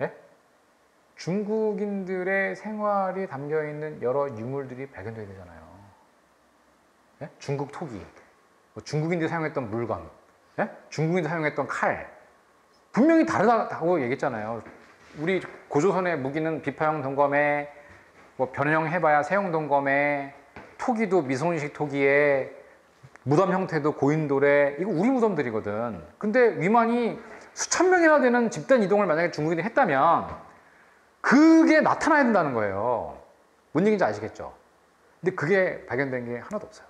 예? 중국인들의 생활이 담겨있는 여러 유물들이 발견돼야 되잖아요. 예? 중국 토기, 뭐 중국인들이 사용했던 물건, 예? 중국인들이 사용했던 칼, 분명히 다르다고 얘기했잖아요. 우리 고조선의 무기는 비파형 동검에, 뭐 변형해봐야 세형 동검에, 토기도 미소인식 토기에, 무덤 형태도 고인돌에, 이거 우리 무덤들이거든. 근데 위만이 수천 명이나 되는 집단 이동을 만약에 중국인이 했다면 그게 나타나야 된다는 거예요. 뭔 얘기인지 아시겠죠? 근데 그게 발견된 게 하나도 없어요.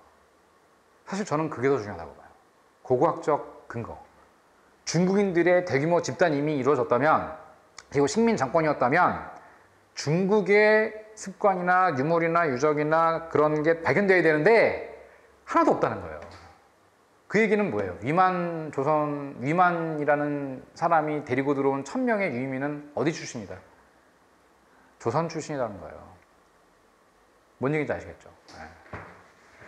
사실 저는 그게 더 중요하다고 봐요. 고고학적 근거. 중국인들의 대규모 집단 이민이 이루어졌다면, 그리고 식민 정권이었다면 중국의 습관이나 유물이나 유적이나 그런 게 발견돼야 되는데 하나도 없다는 거예요. 그 얘기는 뭐예요? 위만이라는 사람이 데리고 들어온 1000명의 유민은 어디 출신이다? 조선 출신이라는 거예요. 뭔 얘기인지 아시겠죠? 네.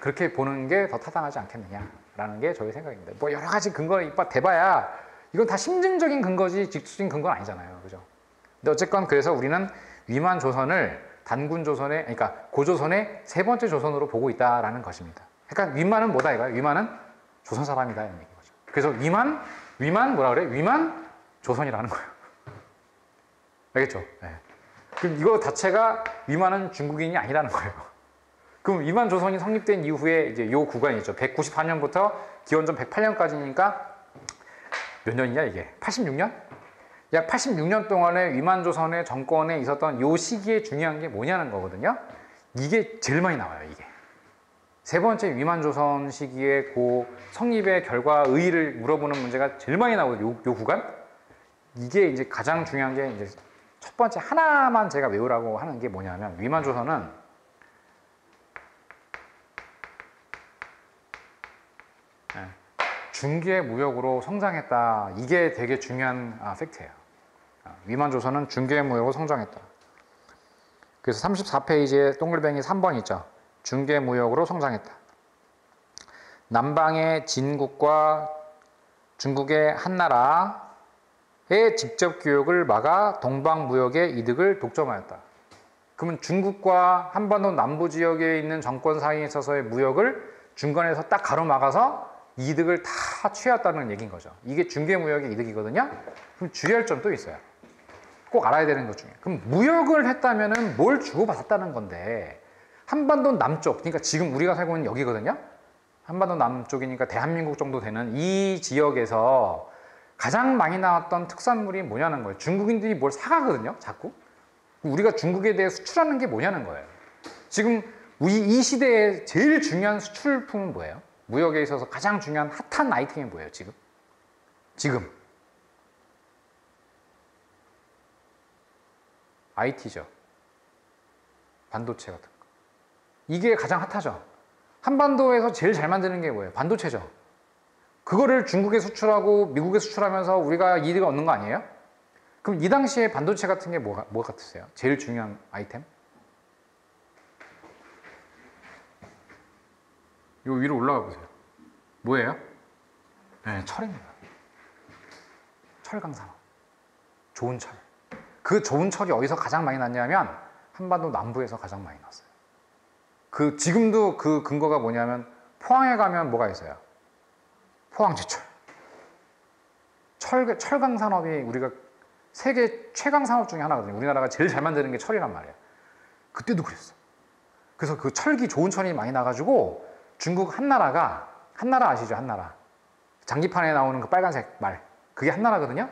그렇게 보는 게 더 타당하지 않겠느냐라는 게 저희 생각입니다. 뭐 여러 가지 근거를 대봐야 이건 다 심증적인 근거지 직접적인 근거는 아니잖아요. 그죠? 근데 어쨌건 그래서 우리는 위만 조선을 단군 조선의, 그러니까 고조선의 세 번째 조선으로 보고 있다라는 것입니다. 그러니까 위만은 뭐다 이거야? 위만은 조선 사람이다 이런 얘기인 거죠. 그래서 위만 뭐라 그래? 위만 조선이라는 거예요. 알겠죠? 네. 그럼 이거 자체가 위만은 중국인이 아니라는 거예요. 그럼 위만 조선이 성립된 이후에 이제 요 구간이 있죠. 194년부터 기원전 108년까지니까 몇 년이냐 이게? 86년? 약 86년 동안에 위만 조선의 정권에 있었던 요 시기에 중요한 게 뭐냐는 거거든요. 이게 제일 많이 나와요, 이게. 세 번째 위만 조선 시기의 그 성립의 결과 의의를 물어보는 문제가 제일 많이 나오거든요. 요 구간. 이게 이제 가장 중요한 게 이제 첫 번째 하나만 제가 외우라고 하는 게 뭐냐면, 위만 조선은 중개 무역으로 성장했다. 이게 되게 중요한 팩트예요. 위만 조선은 중개 무역으로 성장했다. 그래서 34페이지에 동글뱅이 3번 있죠. 중개 무역으로 성장했다. 남방의 진국과 중국의 한나라의 직접 교역을 막아 동방 무역의 이득을 독점하였다. 그러면 중국과 한반도 남부 지역에 있는 정권 사이에 있어서의 무역을 중간에서 딱 가로막아서 이득을 다 취했다는 얘기인 거죠. 이게 중개무역의 이득이거든요. 그럼 주의할 점도 있어요. 꼭 알아야 되는 것 중에. 그럼 무역을 했다면은 뭘 주고받았다는 건데, 한반도 남쪽, 그러니까 지금 우리가 살고 있는 여기거든요. 한반도 남쪽이니까 대한민국 정도 되는 이 지역에서 가장 많이 나왔던 특산물이 뭐냐는 거예요. 중국인들이 뭘 사가거든요, 자꾸. 우리가 중국에 대해 수출하는 게 뭐냐는 거예요. 지금 이 시대에 제일 중요한 수출품은 뭐예요? 무역에 있어서 가장 중요한 핫한 아이템이 뭐예요, 지금? 지금. IT죠. 반도체 같은 거. 이게 가장 핫하죠. 한반도에서 제일 잘 만드는 게 뭐예요? 반도체죠. 그거를 중국에 수출하고 미국에 수출하면서 우리가 이득을 얻는 거 아니에요? 그럼 이 당시에 반도체 같은 게 뭐 같으세요? 제일 중요한 아이템? 요 위로 올라가 보세요. 뭐예요? 네, 철입니다. 철강산업. 좋은 철. 그 좋은 철이 어디서 가장 많이 났냐면 한반도 남부에서 가장 많이 났어요. 지금도 그 근거가 뭐냐면 포항에 가면 뭐가 있어요? 포항제철. 철강산업이 우리가 세계 최강 산업 중에 하나거든요. 우리나라가 제일 잘 만드는 게 철이란 말이에요. 그때도 그랬어. 그래서 그 철기 좋은 철이 많이 나가지고 중국 한나라 아시죠? 한나라. 장기판에 나오는 그 빨간색 말. 그게 한나라거든요.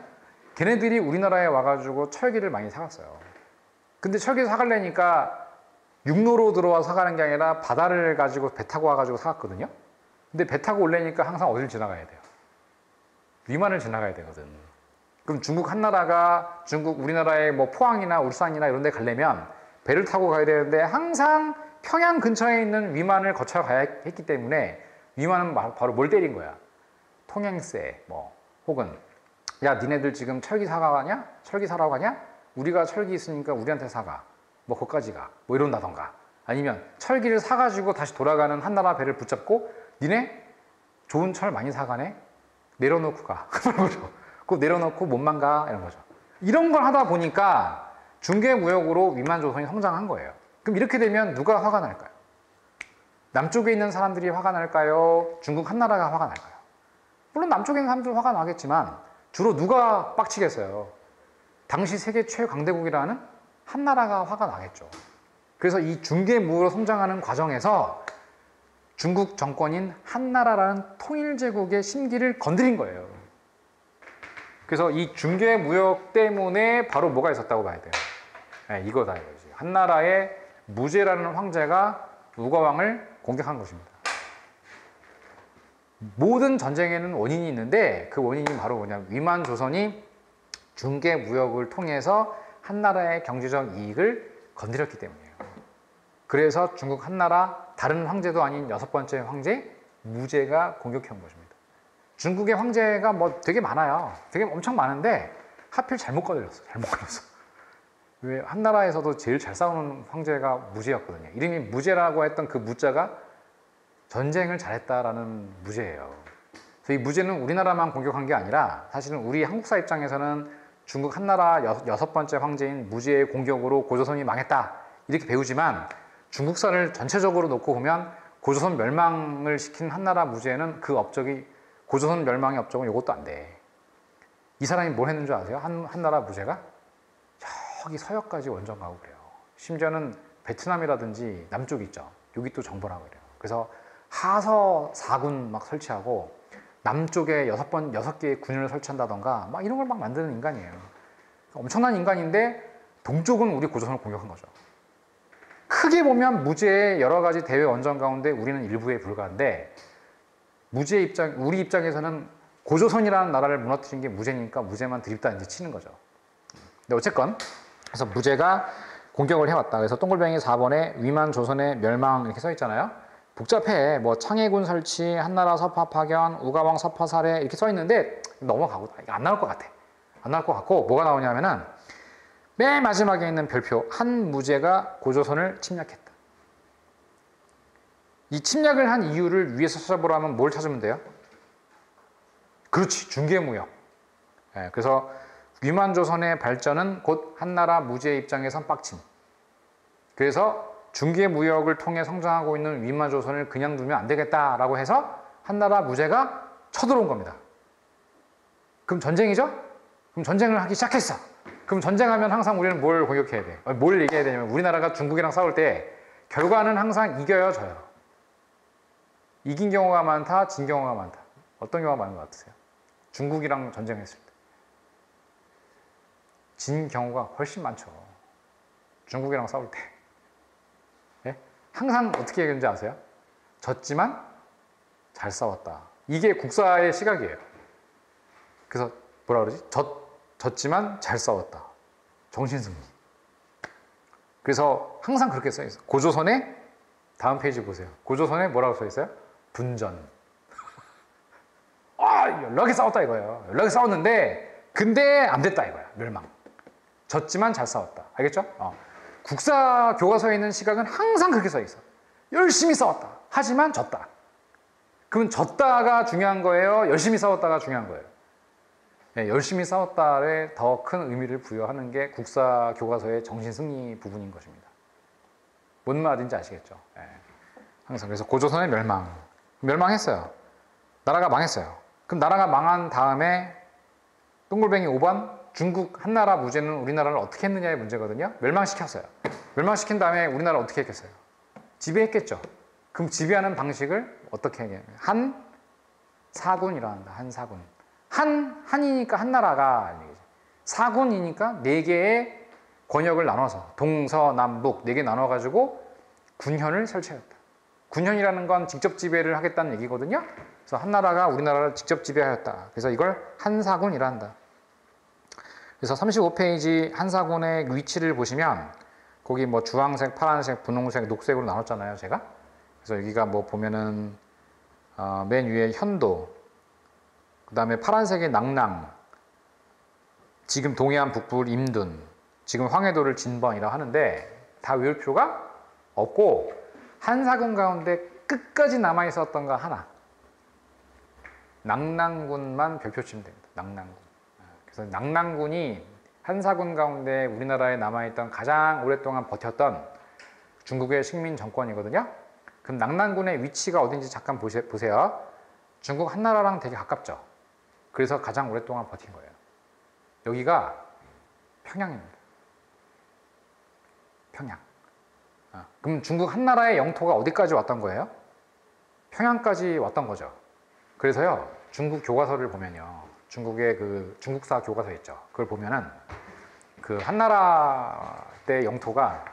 걔네들이 우리나라에 와가지고 철기를 많이 사갔어요. 근데 철기 사가려니까 육로로 들어와서 사가는 게 아니라 바다를 가지고 배 타고 와가지고 사갔거든요. 근데 배 타고 오려니까 항상 어딜 지나가야 돼요? 위만을 지나가야 되거든. 그럼 중국 한나라가 우리나라의 뭐 포항이나 울산이나 이런 데 가려면 배를 타고 가야 되는데 항상 평양 근처에 있는 위만을 거쳐 가야 했기 때문에 위만은 바로 뭘 때린 거야? 통행세 혹은 야 니네들 지금 철기 사러 가냐? 우리가 철기 있으니까 우리한테 사가. 거기까지 가. 이런다던가. 아니면 철기를 사가지고 다시 돌아가는 한나라 배를 붙잡고 니네 좋은 철 많이 사가네? 내려놓고 가. 그런 거죠. 그거 내려놓고 몸만 가. 이런 거죠. 이런 걸 하다 보니까 중개무역으로 위만조선이 성장한 거예요. 그럼 이렇게 되면 누가 화가 날까요? 남쪽에 있는 사람들이 화가 날까요? 중국 한나라가 화가 날까요? 물론 남쪽에 있는 사람들 화가 나겠지만 주로 누가 빡치겠어요? 당시 세계 최강대국이라는 한나라가 화가 나겠죠. 그래서 이 중개무역으로 성장하는 과정에서 중국 정권인 한나라라는 통일제국의 심기를 건드린 거예요. 그래서 이 중개무역 때문에 바로 뭐가 있었다고 봐야 돼요? 네, 이거다 이거지. 한나라의 무제라는 황제가 우거왕을 공격한 것입니다. 모든 전쟁에는 원인이 있는데 그 원인이 바로 뭐냐면 위만조선이 중개무역을 통해서 한나라의 경제적 이익을 건드렸기 때문이에요. 그래서 중국 한나라 다른 황제도 아닌 6번째 황제 무제가 공격해온 것입니다. 중국의 황제가 되게 많아요. 되게 엄청 많은데 하필 잘못 걸렸어. 왜 한나라에서도 제일 잘 싸우는 황제가 무제였거든요. 이름이 무제라고 했던 그 무자가 전쟁을 잘했다라는 무제예요. 그래서 이 무제는 우리나라만 공격한 게 아니라 사실은 우리 한국사 입장에서는 중국 한나라 6번째 황제인 무제의 공격으로 고조선이 망했다 이렇게 배우지만 중국사를 전체적으로 놓고 보면 고조선 멸망을 시킨 한나라 무제는 그 업적이 고조선 멸망의 업적은 이것도 안 돼. 이 사람이 뭘 했는 줄 아세요? 한나라 무제가 저기 서역까지 원정 가고 그래요. 심지어는 베트남이라든지 남쪽 있죠. 여기 또 정벌하고 그래요. 그래서 하서 4군 막 설치하고 남쪽에 6개의 군을 설치한다던가 이런 걸 막 만드는 인간이에요. 엄청난 인간인데 동쪽은 우리 고조선을 공격한 거죠. 크게 보면 무제의 여러 가지 대외 원정 가운데 우리는 일부에 불과한데 우리 입장에서는 고조선이라는 나라를 무너뜨린 게 무제니까 무제만 드립다 이제 치는 거죠. 근데 어쨌건 그래서 무제가 공격을 해왔다. 그래서 동글뱅이 4번에 위만조선의 멸망 이렇게 써 있잖아요. 복잡해. 창해군 설치, 한나라 서파 파견, 우가왕 서파 살해 이렇게 써 있는데 넘어가고 이거 안 나올 것 같아. 안 나올 것 같고 뭐가 나오냐면은 맨 마지막에 있는 별표 한무제가 고조선을 침략했다. 이 침략을 한 이유를 위에서 찾아보라면 뭘 찾으면 돼요? 그렇지, 중개무역. 네, 그래서 위만조선의 발전은 곧 한나라 무제의 입장에선 빡침. 그래서 중개무역을 통해 성장하고 있는 위만조선을 그냥 두면 안 되겠다라고 해서 한나라 무제가 쳐들어온 겁니다. 그럼 전쟁이죠? 그럼 전쟁을 하기 시작했어. 그럼 전쟁하면 항상 우리는 뭘 공격해야 돼? 뭘 얘기해야 되냐면 우리나라가 중국이랑 싸울 때 결과는 항상 이겨요, 져요? 이긴 경우가 많다, 진 경우가 많다. 어떤 경우가 많은 것 같으세요? 중국이랑 전쟁했을 때. 진 경우가 훨씬 많죠. 중국이랑 싸울 때. 예? 항상 어떻게 얘기하는지 아세요? 졌지만 잘 싸웠다. 이게 국사의 시각이에요. 그래서 뭐라 그러지? 졌지만 잘 싸웠다. 정신승리. 그래서 항상 그렇게 써있어요. 고조선에 다음 페이지 보세요. 고조선에 뭐라고 써있어요? 분전. 연락이 싸웠다 이거예요. 연락이 싸웠는데 근데 안 됐다 이거야. 멸망. 졌지만 잘 싸웠다. 알겠죠? 국사 교과서에 있는 시각은 항상 그렇게 써있어. 열심히 싸웠다. 하지만 졌다. 그럼 졌다가 중요한 거예요? 열심히 싸웠다가 중요한 거예요? 네, 열심히 싸웠다에 더 큰 의미를 부여하는 게 국사 교과서의 정신승리 부분인 것입니다. 뭔 말인지 아시겠죠? 네. 항상 그래서 고조선의 멸망했어요. 나라가 망했어요. 그럼 나라가 망한 다음에 동글뱅이 5번 중국 한나라 무제는 우리나라를 어떻게 했느냐의 문제거든요. 멸망시켰어요. 멸망시킨 다음에 우리나라 어떻게 했겠어요? 지배했겠죠. 그럼 지배하는 방식을 어떻게 하냐면 한사군이라 한다. 한사군. 한이니까 한나라가 사군이니까 4개의 권역을 나눠서 동서남북 4개 나눠가지고 군현을 설치했다. 군현이라는 건 직접 지배를 하겠다는 얘기거든요. 그래서 한나라가 우리나라를 직접 지배하였다. 그래서 이걸 한사군이라 한다. 그래서 35페이지 한사군의 위치를 보시면 거기 뭐 주황색, 파란색, 분홍색, 녹색으로 나눴잖아요, 제가. 그래서 여기가 뭐 보면은 맨 위에 현도, 그 다음에 파란색의 낙랑, 지금 동해안 북부를 임둔, 지금 황해도를 진번이라고 하는데 다 외울 필요가 없고 한사군 가운데 끝까지 남아 있었던 거 하나. 낙랑군만 별표 치면 됩니다. 낙랑군. 그래서 낙랑군이 한사군 가운데 우리나라에 남아있던 가장 오랫동안 버텼던 중국의 식민 정권이거든요. 그럼 낙랑군의 위치가 어딘지 잠깐 보세요. 중국 한나라랑 되게 가깝죠. 그래서 가장 오랫동안 버틴 거예요. 여기가 평양입니다. 평양. 그럼 중국 한나라의 영토가 어디까지 왔던 거예요? 평양까지 왔던 거죠. 그래서요, 중국 교과서를 보면요, 중국의 그 중국사 교과서 있죠. 그걸 보면은 그 한나라 때 영토가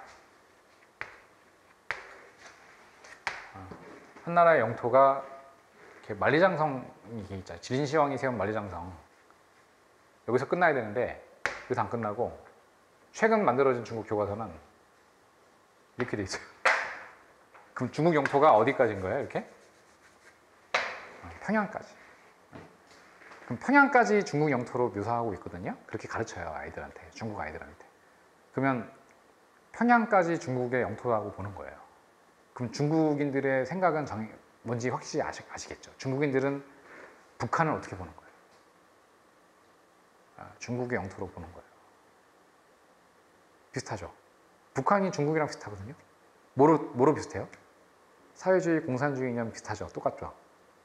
한나라의 영토가 이렇게 만리장성이 있잖아요. 진시황이 세운 만리장성. 여기서 끝나야 되는데 여기서 안 끝나고 최근 만들어진 중국 교과서는 이렇게 돼 있어요. 그럼 중국 영토가 어디까지인 거예요? 이렇게? 평양까지. 그럼 평양까지 중국 영토로 묘사하고 있거든요. 그렇게 가르쳐요, 아이들한테, 중국 아이들한테. 그러면 평양까지 중국의 영토라고 보는 거예요. 그럼 중국인들의 생각은 뭔지 확실히 아시겠죠? 중국인들은 북한을 어떻게 보는 거예요? 중국의 영토로 보는 거예요. 비슷하죠? 북한이 중국이랑 비슷하거든요. 뭐로 비슷해요? 사회주의, 공산주의 이념 비슷하죠? 똑같죠?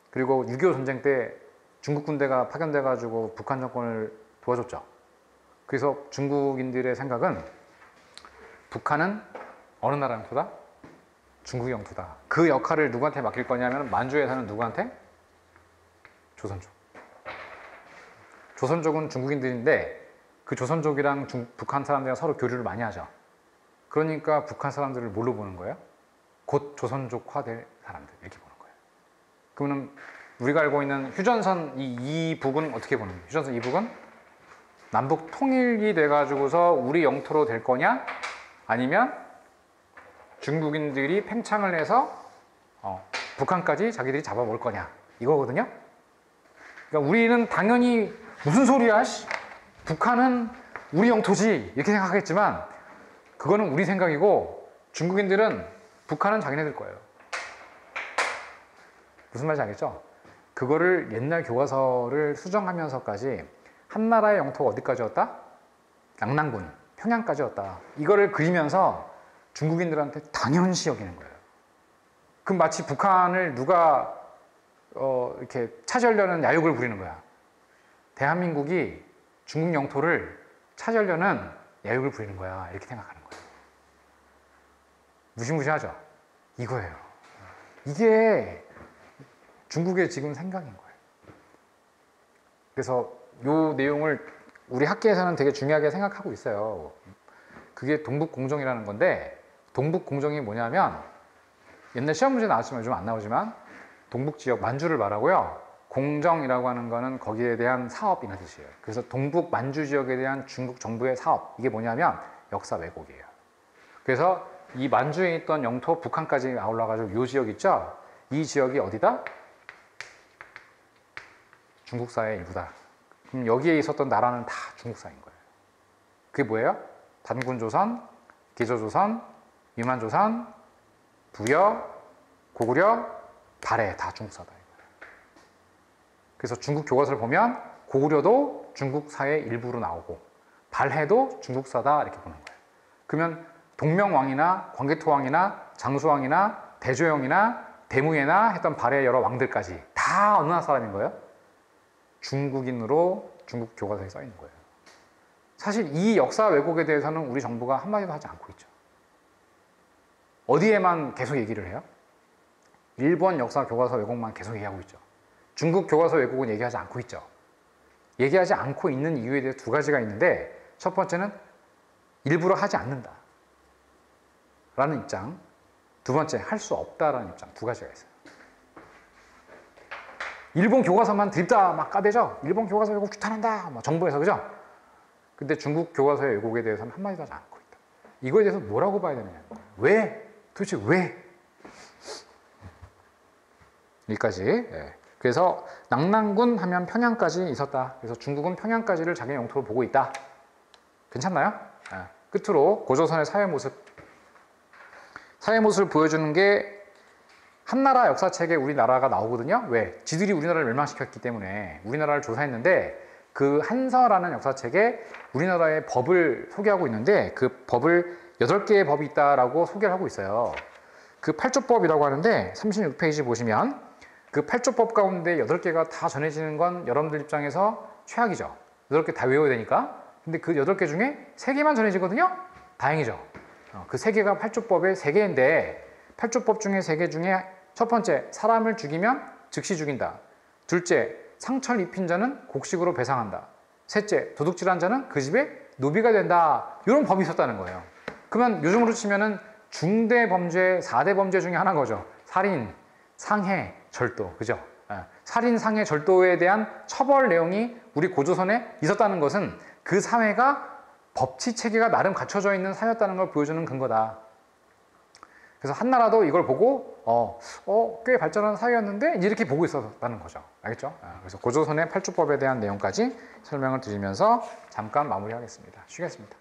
그리고 6.25 전쟁 때 중국 군대가 파견돼가지고 북한 정권을 도와줬죠. 그래서 중국인들의 생각은 북한은 어느 나라 영토다? 중국의 영토다. 그 역할을 누구한테 맡길 거냐면 만주에 사는 누구한테? 조선족. 조선족은 중국인들인데 그 조선족이랑 북한 사람들이랑 서로 교류를 많이 하죠. 그러니까 북한 사람들을 뭘로 보는 거예요? 곧 조선족화될 사람들 이렇게 보는 거예요. 그러면 우리가 알고 있는 휴전선 이북은 어떻게 보는 거예요? 휴전선 이북은 남북 통일이 돼가지고서 우리 영토로 될 거냐? 아니면 중국인들이 팽창을 해서 북한까지 자기들이 잡아먹을 거냐? 이거거든요. 그러니까 우리는 당연히 무슨 소리야? 북한은 우리 영토지 이렇게 생각하겠지만 그거는 우리 생각이고 중국인들은 북한은 자기네들 거예요. 무슨 말인지 알겠죠? 그거를 옛날 교과서를 수정하면서까지 한나라의 영토가 어디까지였다? 낙랑군, 평양까지였다. 이거를 그리면서 중국인들한테 당연시 여기는 거예요. 그럼 마치 북한을 누가 이렇게 차지하려는 야욕을 부리는 거야. 대한민국이 중국 영토를 차지하려는 야욕을 부리는 거야. 이렇게 생각하는 거예요. 무시무시하죠? 이거예요. 이게 중국의 지금 생각인 거예요. 그래서 이 내용을 우리 학계에서는 되게 중요하게 생각하고 있어요. 그게 동북공정이라는 건데, 동북공정이 뭐냐면 옛날 시험 문제 나왔지만 요즘 안 나오지만 동북지역 만주를 말하고요. 공정이라고 하는 거는 거기에 대한 사업이라는 뜻이에요. 그래서 동북 만주 지역에 대한 중국 정부의 사업, 이게 뭐냐면 역사 왜곡이에요. 그래서 이 만주에 있던 영토 북한까지 아울러가지고 이 지역 있죠? 이 지역이 어디다? 중국사의 일부다. 그럼 여기에 있었던 나라는 다 중국사인 거예요. 그게 뭐예요? 단군조선, 기조조선, 위만조선, 부여, 고구려, 발해 다 중국사다. 그래서 중국 교과서를 보면 고구려도 중국사의 일부로 나오고 발해도 중국사다 이렇게 보는 거예요. 그러면 동명왕이나 광개토왕이나 장수왕이나 대조영이나 대무예나 했던 발해의 여러 왕들까지 다 어느 나라 사람인 거예요? 중국인으로 중국 교과서에 써 있는 거예요. 사실 이 역사 왜곡에 대해서는 우리 정부가 한마디도 하지 않고 있죠. 어디에만 계속 얘기를 해요? 일본 역사 교과서 왜곡만 계속 얘기하고 있죠. 중국 교과서 왜곡은 얘기하지 않고 있죠. 얘기하지 않고 있는 이유에 대해 두 가지가 있는데, 첫 번째는 일부러 하지 않는다 라는 입장, 두 번째 할 수 없다라는 입장, 두 가지가 있어요. 일본 교과서만 드립다 막 까대죠. 일본 교과서 왜곡 규탄한다 뭐 정부에서, 그죠? 근데 중국 교과서의 왜곡에 대해서는 한마디도 하지 않고 있다. 이거에 대해서 뭐라고 봐야 되느냐. 왜? 도대체 왜? 여기까지. 예. 그래서 낙랑군 하면 평양까지 있었다. 그래서 중국은 평양까지를 자기 영토로 보고 있다. 괜찮나요? 예. 끝으로 고조선의 사회 모습을 보여주는 게 한나라 역사책에 우리나라가 나오거든요. 왜? 지들이 우리나라를 멸망시켰기 때문에 우리나라를 조사했는데, 그 한서라는 역사책에 우리나라의 법을 소개하고 있는데, 그 법을 8개의 법이 있다라고 소개를 하고 있어요. 그 8조법이라고 하는데 36페이지 보시면 그 8조법 가운데 8개가 다 전해지는 건 여러분들 입장에서 최악이죠. 8개 다 외워야 되니까. 근데 그 8개 중에 3개만 전해지거든요. 다행이죠. 그 3개가 8조법의 3개인데, 8조법 중에 3개 중에 첫 번째, 사람을 죽이면 즉시 죽인다. 둘째, 상처를 입힌 자는 곡식으로 배상한다. 셋째, 도둑질한 자는 그 집에 노비가 된다. 이런 법이 있었다는 거예요. 그러면 요즘으로 치면은 중대 범죄, 4대 범죄 중에 하나인 거죠. 살인, 상해, 절도. 그죠? 살인, 상해, 절도에 대한 처벌 내용이 우리 고조선에 있었다는 것은 그 사회가 법치 체계가 나름 갖춰져 있는 사회였다는 걸 보여주는 근거다. 그래서 한나라도 이걸 보고 꽤 발전한 사회였는데 이렇게 보고 있었다는 거죠. 알겠죠? 그래서 고조선의 8조법에 대한 내용까지 설명을 드리면서 잠깐 마무리하겠습니다. 쉬겠습니다.